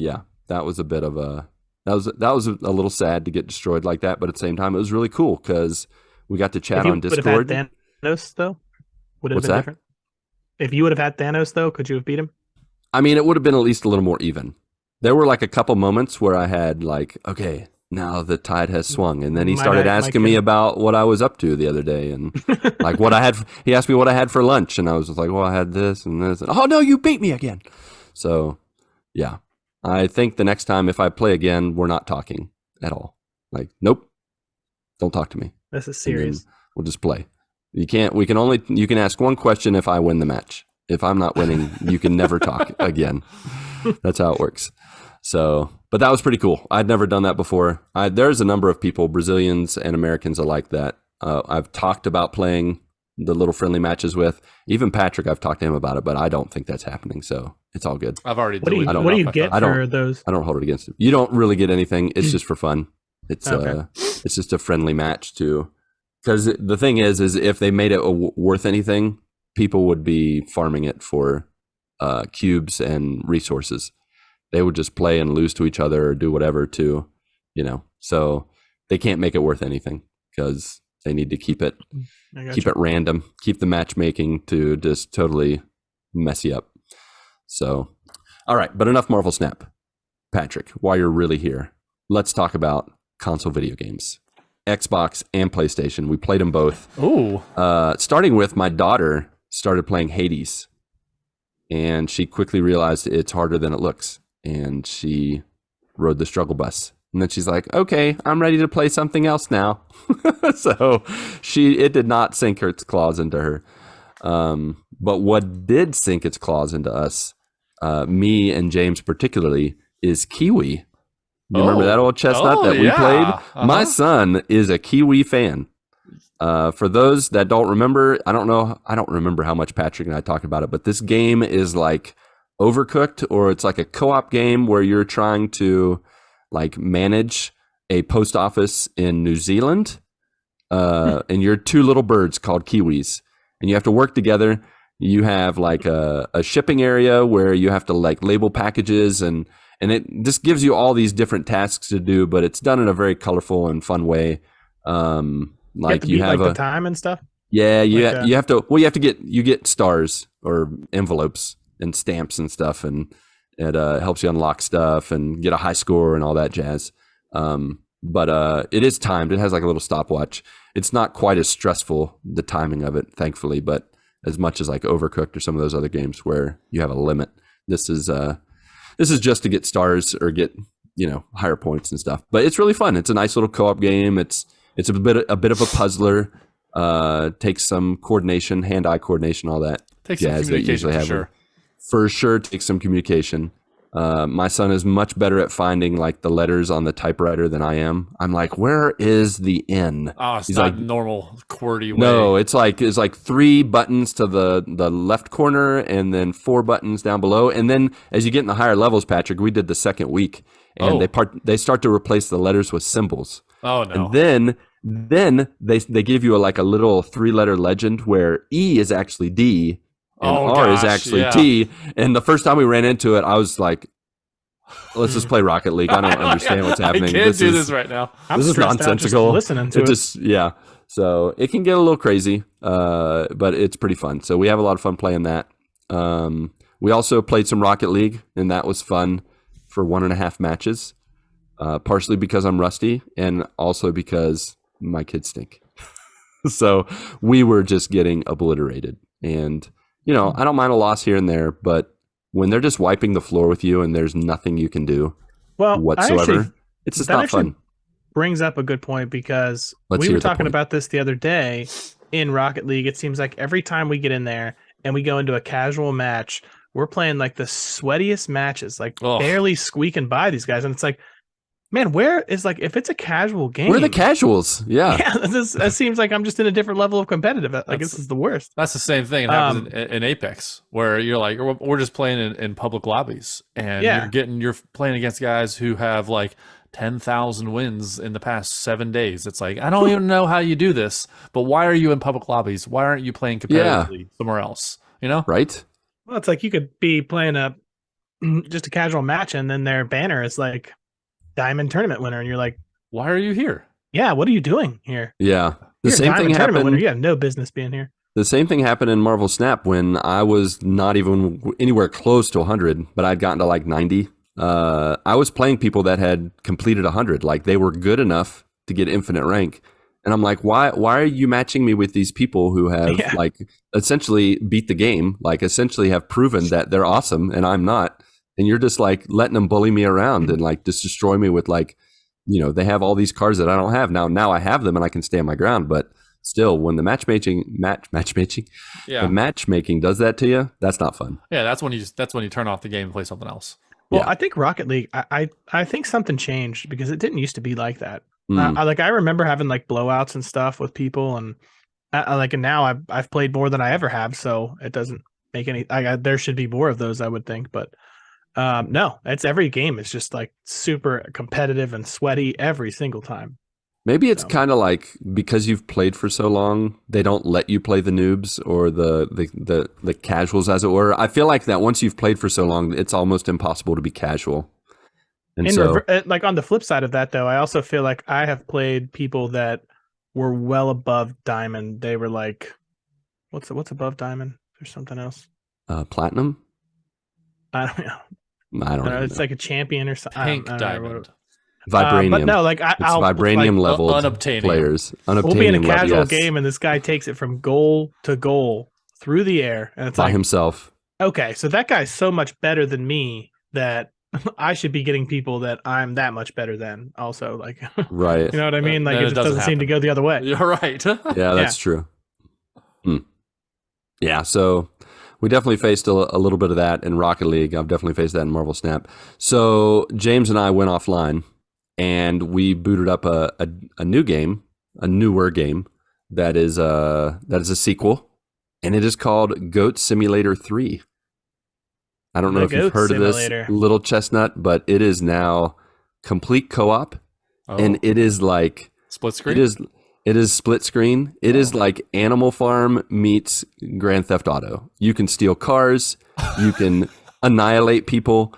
that was a bit of a that was a little sad to get destroyed like that, but at the same time it was really cool because we got to chat If you on would have Discord. had Thanos, though, would it have What's been that? different? If you would have had Thanos, though, could you have beat him? I mean, it would have been at least a little more even. there were like a couple moments where I had like, okay, now the tide has swung. And then he started asking me about what I was up to the other day. And like what I had, he asked me what I had for lunch. And I was just like, well, I had this and this. And, oh, no, you beat me again. So, yeah, I think the next time if I play again, we're not talking at all. Like, nope, don't talk to me. This is serious. We'll just play. You can ask one question if I win the match. If I'm not winning, you can never talk again. That's how it works. So, but that was pretty cool. I'd never done that before. There's a number of people, Brazilians and Americans alike, that I've talked about playing the little friendly matches with. Even Patrick, I've talked to him about it, but I don't think that's happening. So it's all good. I've already. What do you get for those? I don't hold it against him. You don't really get anything. It's just for fun. It's it's just a friendly match too. Because the thing is if they made it worth anything, people would be farming it for cubes and resources. They would just play and lose to each other or do whatever to, so they can't make it worth anything because they need to keep it random, keep the matchmaking to just totally mess you up. So, all right, but enough Marvel Snap. Patrick, while you're really here, let's talk about console video games. Xbox and PlayStation. We played them both. Ooh. Starting with my daughter started playing Hades, and she quickly realized it's harder than it looks, and she rode the struggle bus. And then she's like, okay, I'm ready to play something else now. So it did not sink its claws into her. But what did sink its claws into us, me and James particularly, is KeyWe. You remember that old chestnut that we played? Uh-huh. My son is a KeyWe fan. For those that don't remember, I don't remember how much Patrick and I talked about it, but this game is like Overcooked, or it's like a co-op game where you're trying to like manage a post office in New Zealand. And you're two little birds called Kiwis, and you have to work together. You have like a shipping area where you have to like label packages, and it just gives you all these different tasks to do, but it's done in a very colorful and fun way. Like you have the time and stuff. Yeah, you have to get stars or envelopes and stamps and stuff, and it helps you unlock stuff and get a high score and all that jazz. But it is timed. It has like a little stopwatch. It's not quite as stressful, the timing of it, thankfully, but as much as like Overcooked or some of those other games where you have a limit. This is just to get stars or get, higher points and stuff. But it's really fun. It's a nice little co-op game. It's a bit of a puzzler. Takes some coordination, hand-eye coordination, all that. Takes some communication for sure. For sure, takes some communication. My son is much better at finding like the letters on the typewriter than I am. I'm like, where is the N? Oh, it's He's not like, normal QWERTY way. No, it's like 3 buttons to the left corner and then 4 buttons down below. And then as you get in the higher levels, Patrick, we did the second week, and they start to replace the letters with symbols. Oh no! And then they give you a little 3-letter legend where E is actually D. And R is actually T. And the first time we ran into it, I was like, let's just play Rocket League. I don't understand what's happening. I can't do this right now. This is nonsensical. Listening to it. So it can get a little crazy, but it's pretty fun. So we have a lot of fun playing that. We also played some Rocket League, and that was fun for 1.5 matches, partially because I'm rusty and also because my kids stink. So we were just getting obliterated. And I don't mind a loss here and there, but when they're just wiping the floor with you and there's nothing you can do whatsoever, it's just not fun. Brings up a good point, because we were talking about this the other day in Rocket League. It seems like every time we get in there and we go into a casual match, we're playing like the sweatiest matches, like barely squeaking by these guys. And it's like, man, where is if it's a casual game, we're the casuals. Yeah. It seems like I'm just in a different level of competitive. This is the worst. That's the same thing. It happens in Apex, where you're like, we're just playing in public lobbies, and you're playing against guys who have 10,000 wins in the past 7 days. It's like, I don't even know how you do this, but why are you in public lobbies? Why aren't you playing competitively somewhere else? Right. Well, it's like you could be playing just a casual match, and then their banner is like Diamond Tournament winner, and you're like, why are you here? Yeah, what are you doing here? Yeah. The same thing happened. Winner. You have no business being here. The same thing happened in Marvel Snap when I was not even anywhere close to 100, but I'd gotten to 90. I was playing people that had completed 100. Like they were good enough to get infinite rank. And I'm like, why are you matching me with these people who have like essentially beat the game, like essentially have proven that they're awesome and I'm not. And you're just like letting them bully me around and like just destroy me with like, you know, they have all these cards that I don't have. Now I have them and I can stand my ground. But still, when the matchmaking does that to you, that's not fun. Yeah, that's when you turn off the game and play something else. Well, I think Rocket League, I think something changed because it didn't used to be like that. I remember having like blowouts and stuff with people, and and now I've played more than I ever have, so it doesn't make any. There should be more of those, I would think, but no, it's every game is just like super competitive and sweaty every single time. Maybe it's kind of like because you've played for so long, they don't let you play the noobs or the casuals, as it were. I feel like that once you've played for so long, it's almost impossible to be casual. And so, like on the flip side of that, though, I also feel like I have played people that were well above diamond. They were like, what's above diamond? There's something else. Platinum. I don't know. I don't know. It's like a champion or something. Pink diamond. Vibranium. But no, like I'll vibranium like, level players. We'll be in a casual game, and this guy takes it from goal to goal through the air, and it's by like himself. Okay, so that guy's so much better than me that I should be getting people that I'm that much better than. Also, like, right? You know what I mean? Like, it just doesn't seem to go the other way. You're right. Yeah, that's true. Yeah, so we definitely faced a little bit of that in Rocket League. I've definitely faced that in Marvel Snap. So James and I went offline, and we booted up a new game, a newer game that is a sequel, and it is called Goat Simulator 3. I don't know if you've heard of this little chestnut, but it is now complete co-op, and it is like split screen. It is split screen. It is like Animal Farm meets Grand Theft Auto. You can steal cars, you can annihilate people.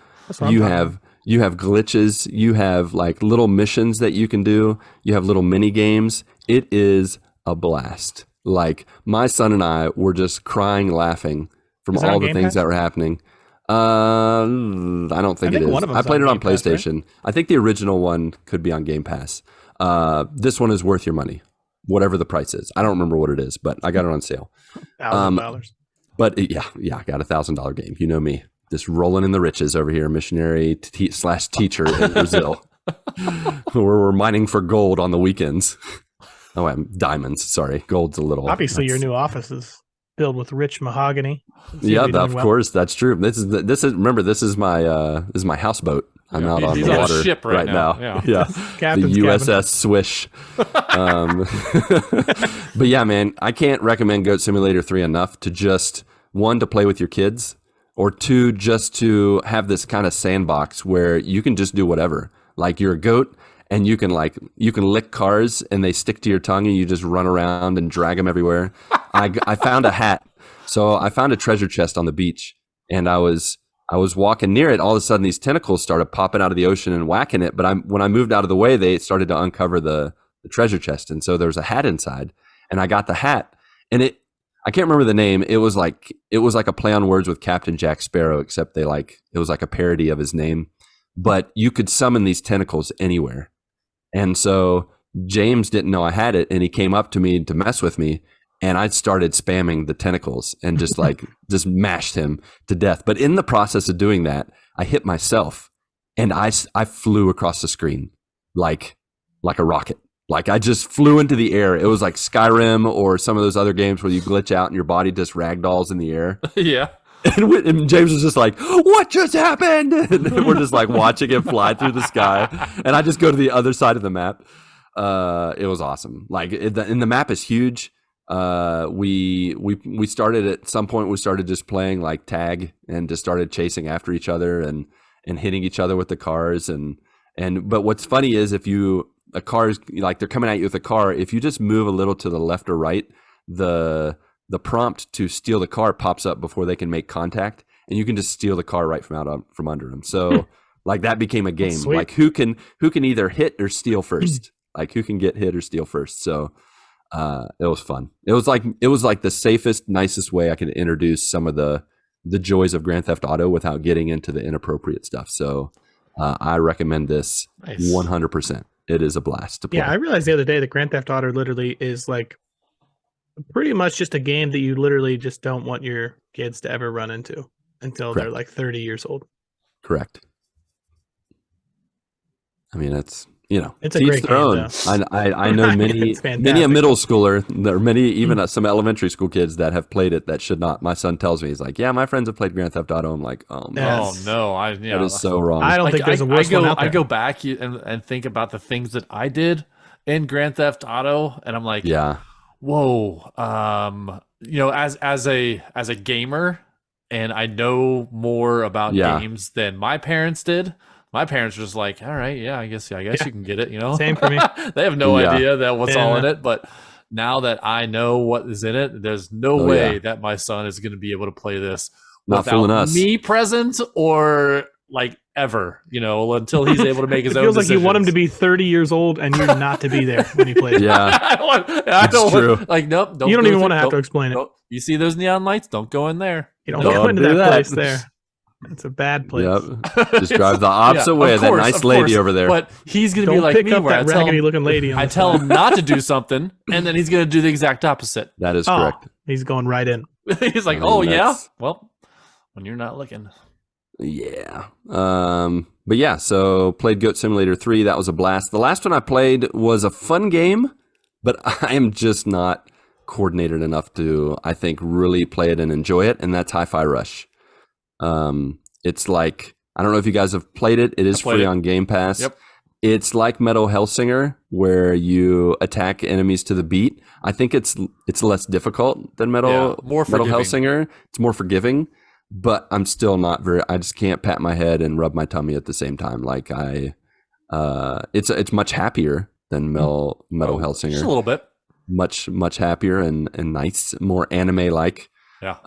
You have glitches, you have like little missions that you can do, you have little mini games. It is a blast. Like my son and I were just crying laughing from all the things that were happening. I don't think it is. I played it on PlayStation. Right? I think the original one could be on Game Pass. This one is worth your money, whatever the price is. I don't remember what it is, but I got it on sale. $1,000. But yeah, I got $1,000 game. You know me, just rolling in the riches over here, missionary / teacher in Brazil. We're mining for gold on the weekends. Oh, I'm diamonds. Sorry, gold's a little. Obviously, your new office is filled with rich mahogany. Yeah, of course, that's true. This is my houseboat. I'm out on the water ship right now. Yeah. Captain's the USS Swish. But yeah, man, I can't recommend Goat Simulator 3 enough to just, one, to play with your kids, or two, just to have this kind of sandbox where you can just do whatever. Like you're a goat and you can lick cars and they stick to your tongue and you just run around and drag them everywhere. I found a hat. So I found a treasure chest on the beach, and I was walking near it. All of a sudden, these tentacles started popping out of the ocean and whacking it. But when I moved out of the way, they started to uncover the treasure chest, and so there was a hat inside. And I got the hat, and I can't remember the name. It was like a play on words with Captain Jack Sparrow, except it was like a parody of his name. But you could summon these tentacles anywhere, and so James didn't know I had it, and he came up to me to mess with me. And I started spamming the tentacles and just just mashed him to death. But in the process of doing that, I hit myself, and I flew across the screen like a rocket. Like I just flew into the air. It was like Skyrim or some of those other games where you glitch out and your body just ragdolls in the air. Yeah. And James was just like, "What just happened?" And we're just like watching him fly through the sky. And I just go to the other side of the map. It was awesome. Like and the map is huge. We started at some point, we started just playing like tag and just started chasing after each other and hitting each other with the cars. But what's funny is a car is like, they're coming at you with a car. If you just move a little to the left or right, the prompt to steal the car pops up before they can make contact, and you can just steal the car right from under them. So like that became a game, like who can either hit or steal first, like who can get hit or steal first. So it was fun. It was like the safest, nicest way I could introduce some of the joys of Grand Theft Auto without getting into the inappropriate stuff. So I recommend this Nice. 100%. It is a blast to play. Yeah, I realized the other day that Grand Theft Auto literally is like pretty much just a game that you literally just don't want your kids to ever run into until they're Correct. like 30 years old. Correct. I mean, it's It's a great game, though. I know many It's a fantastic. middle schooler. There are many even some elementary school kids that have played it that should not. My son tells me, he's like, "Yeah, my friends have played Grand Theft Auto." I'm like, "Oh man, Yeah. Oh no, that is so wrong." I don't think there's a worse one out there. I go back and think about the things that I did in Grand Theft Auto, and I'm like, Yeah, whoa. As a gamer, and I know more about Yeah. games than my parents did. My parents were just like, all right, yeah, I guess Yeah. you can get it, Same for me. They have no Yeah. idea that what's all in Yeah. it, but now that I know what is in it, there's no Oh, way yeah. that my son is going to be able to play this Not fooling without us. me present or like ever, until he's able to make his It own feels like you want him to decisions. be 30 years old and you're not to be there when he plays. Yeah, I don't true. want, like, nope. You don't go even through- want to have to don't- explain it. don't- You see those neon lights? Don't go in there. You don't Don't go into do that that. place there. It's a bad place. yep. Just drive the opposite Yeah, way. of That course, nice of lady course. over there. But he's going to be Don't like pick me up where that raggedy looking lady. On I the tell side. him not to do something, and then he's going to do the exact opposite. That is Oh, correct. he's going right in. He's like, I mean, oh, yeah? that's- Well, when you're not looking. Yeah. But yeah, so played Goat Simulator 3. That was a blast. The last one I played was a fun game, but I am just not coordinated enough to, I think, really play it and enjoy it, and that's Hi-Fi Rush. It's like, I don't know if you guys have played it. It is played free it. on Game Pass. Yep. It's like Metal Hellsinger, where you attack enemies to the beat. I think it's less difficult than Yeah, Metal more forgiving. Hellsinger. It's more forgiving, but I'm still not very. I just can't pat my head and rub my tummy at the same time. Like it's much happier than Metal Hellsinger. Just a little bit. Much happier and nice, more anime like. Yeah.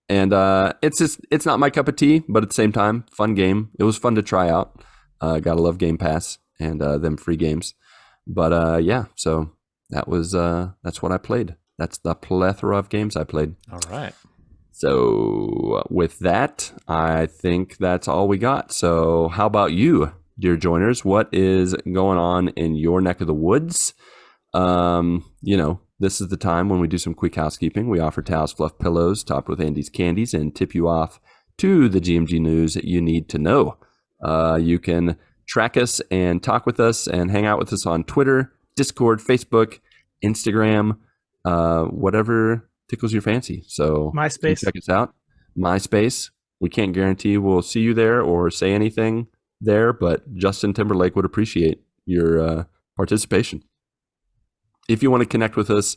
It's not my cup of tea, but at the same time, fun game. It was fun to try out. Gotta love Game Pass and them free games. But yeah, so that's what I played. That's the plethora of games I played. All right. So with that, I think that's all we got. So how about you, dear joiners? What is going on in your neck of the woods? This is the time when we do some quick housekeeping. We offer towels, fluff pillows, topped with Andy's candies, and tip you off to the GMG news that you need to know. You can track us and talk with us and hang out with us on Twitter, Discord, Facebook, Instagram, whatever tickles your fancy. So MySpace. check us out. MySpace. We can't guarantee we'll see you there or say anything there, but Justin Timberlake would appreciate your participation. If you want to connect with us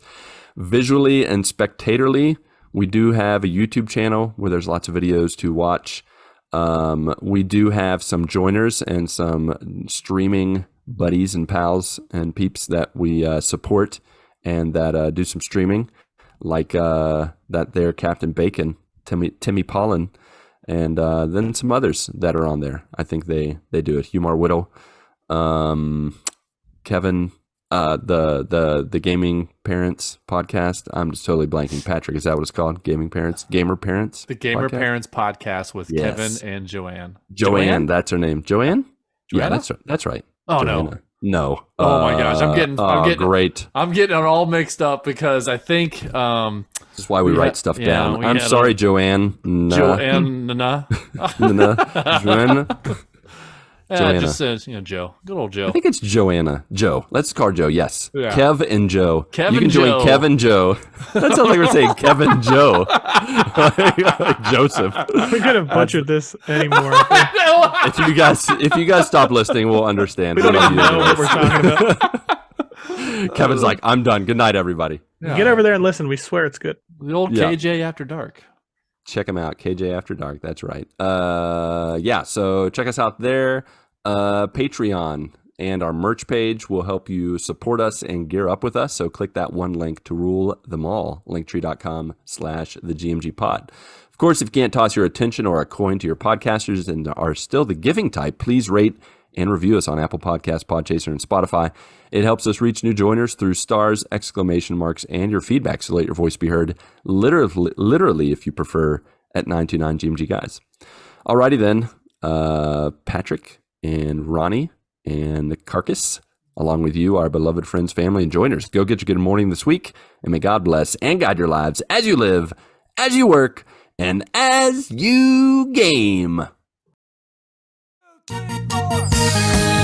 visually and spectatorly, we do have a YouTube channel where there's lots of videos to watch. We do have some joiners and some streaming buddies and pals and peeps that we support and that do some streaming, like that there Captain Bacon, Timmy Pollen, and then some others that are on there. I think they do it. Humar Whittle, Kevin, the Gaming Parents podcast. I'm just totally blanking. Patrick, is that what it's called? Gamer Parents The Gamer podcast? Parents podcast with Yes. Kevin and Joanne. Joanne, that's her name. Joanne? Yeah, Joanna? that's right. Oh, Joanna. No. Oh my gosh, I'm getting great. I'm getting it all mixed up because I think This is why we we write had- stuff yeah, down. we I'm had sorry, Joanne. Nah. Joanne Joanna. Joanna. just says, Joe. Good old Joe. I think it's Joanna. Joe. Let's call her Joe. Yes. Yeah. Kev and Joe. Kev you can and join Joe. Kev and Joe. That sounds like we're saying Kevin Joe. like Joseph. We could have butchered this anymore. If you guys stop listening, we'll understand. We don't love even you know what we're anyways. talking about. Kevin's like, I'm done. Good night, everybody. Yeah. Get over there and listen. We swear it's good. The old Yeah. KJ After Dark. Check them out. KJ After Dark. That's right. Yeah. So check us out there. Patreon and our merch page will help you support us and gear up with us. So click that one link to rule them all. Linktree.com/thegmgpod. Of course, if you can't toss your attention or a coin to your podcasters and are still the giving type, please rate and review us on Apple Podcasts, Podchaser, and Spotify. It helps us reach new joiners through stars, exclamation marks, and your feedback. So let your voice be heard, literally if you prefer, at 929 GMG Guys. Alrighty then, Patrick, and Ronnie and the Carcass, along with you, our beloved friends, family, and joiners. Go get your good morning this week, and may God bless and guide your lives as you live, as you work, and as you game. 2, 3, 4.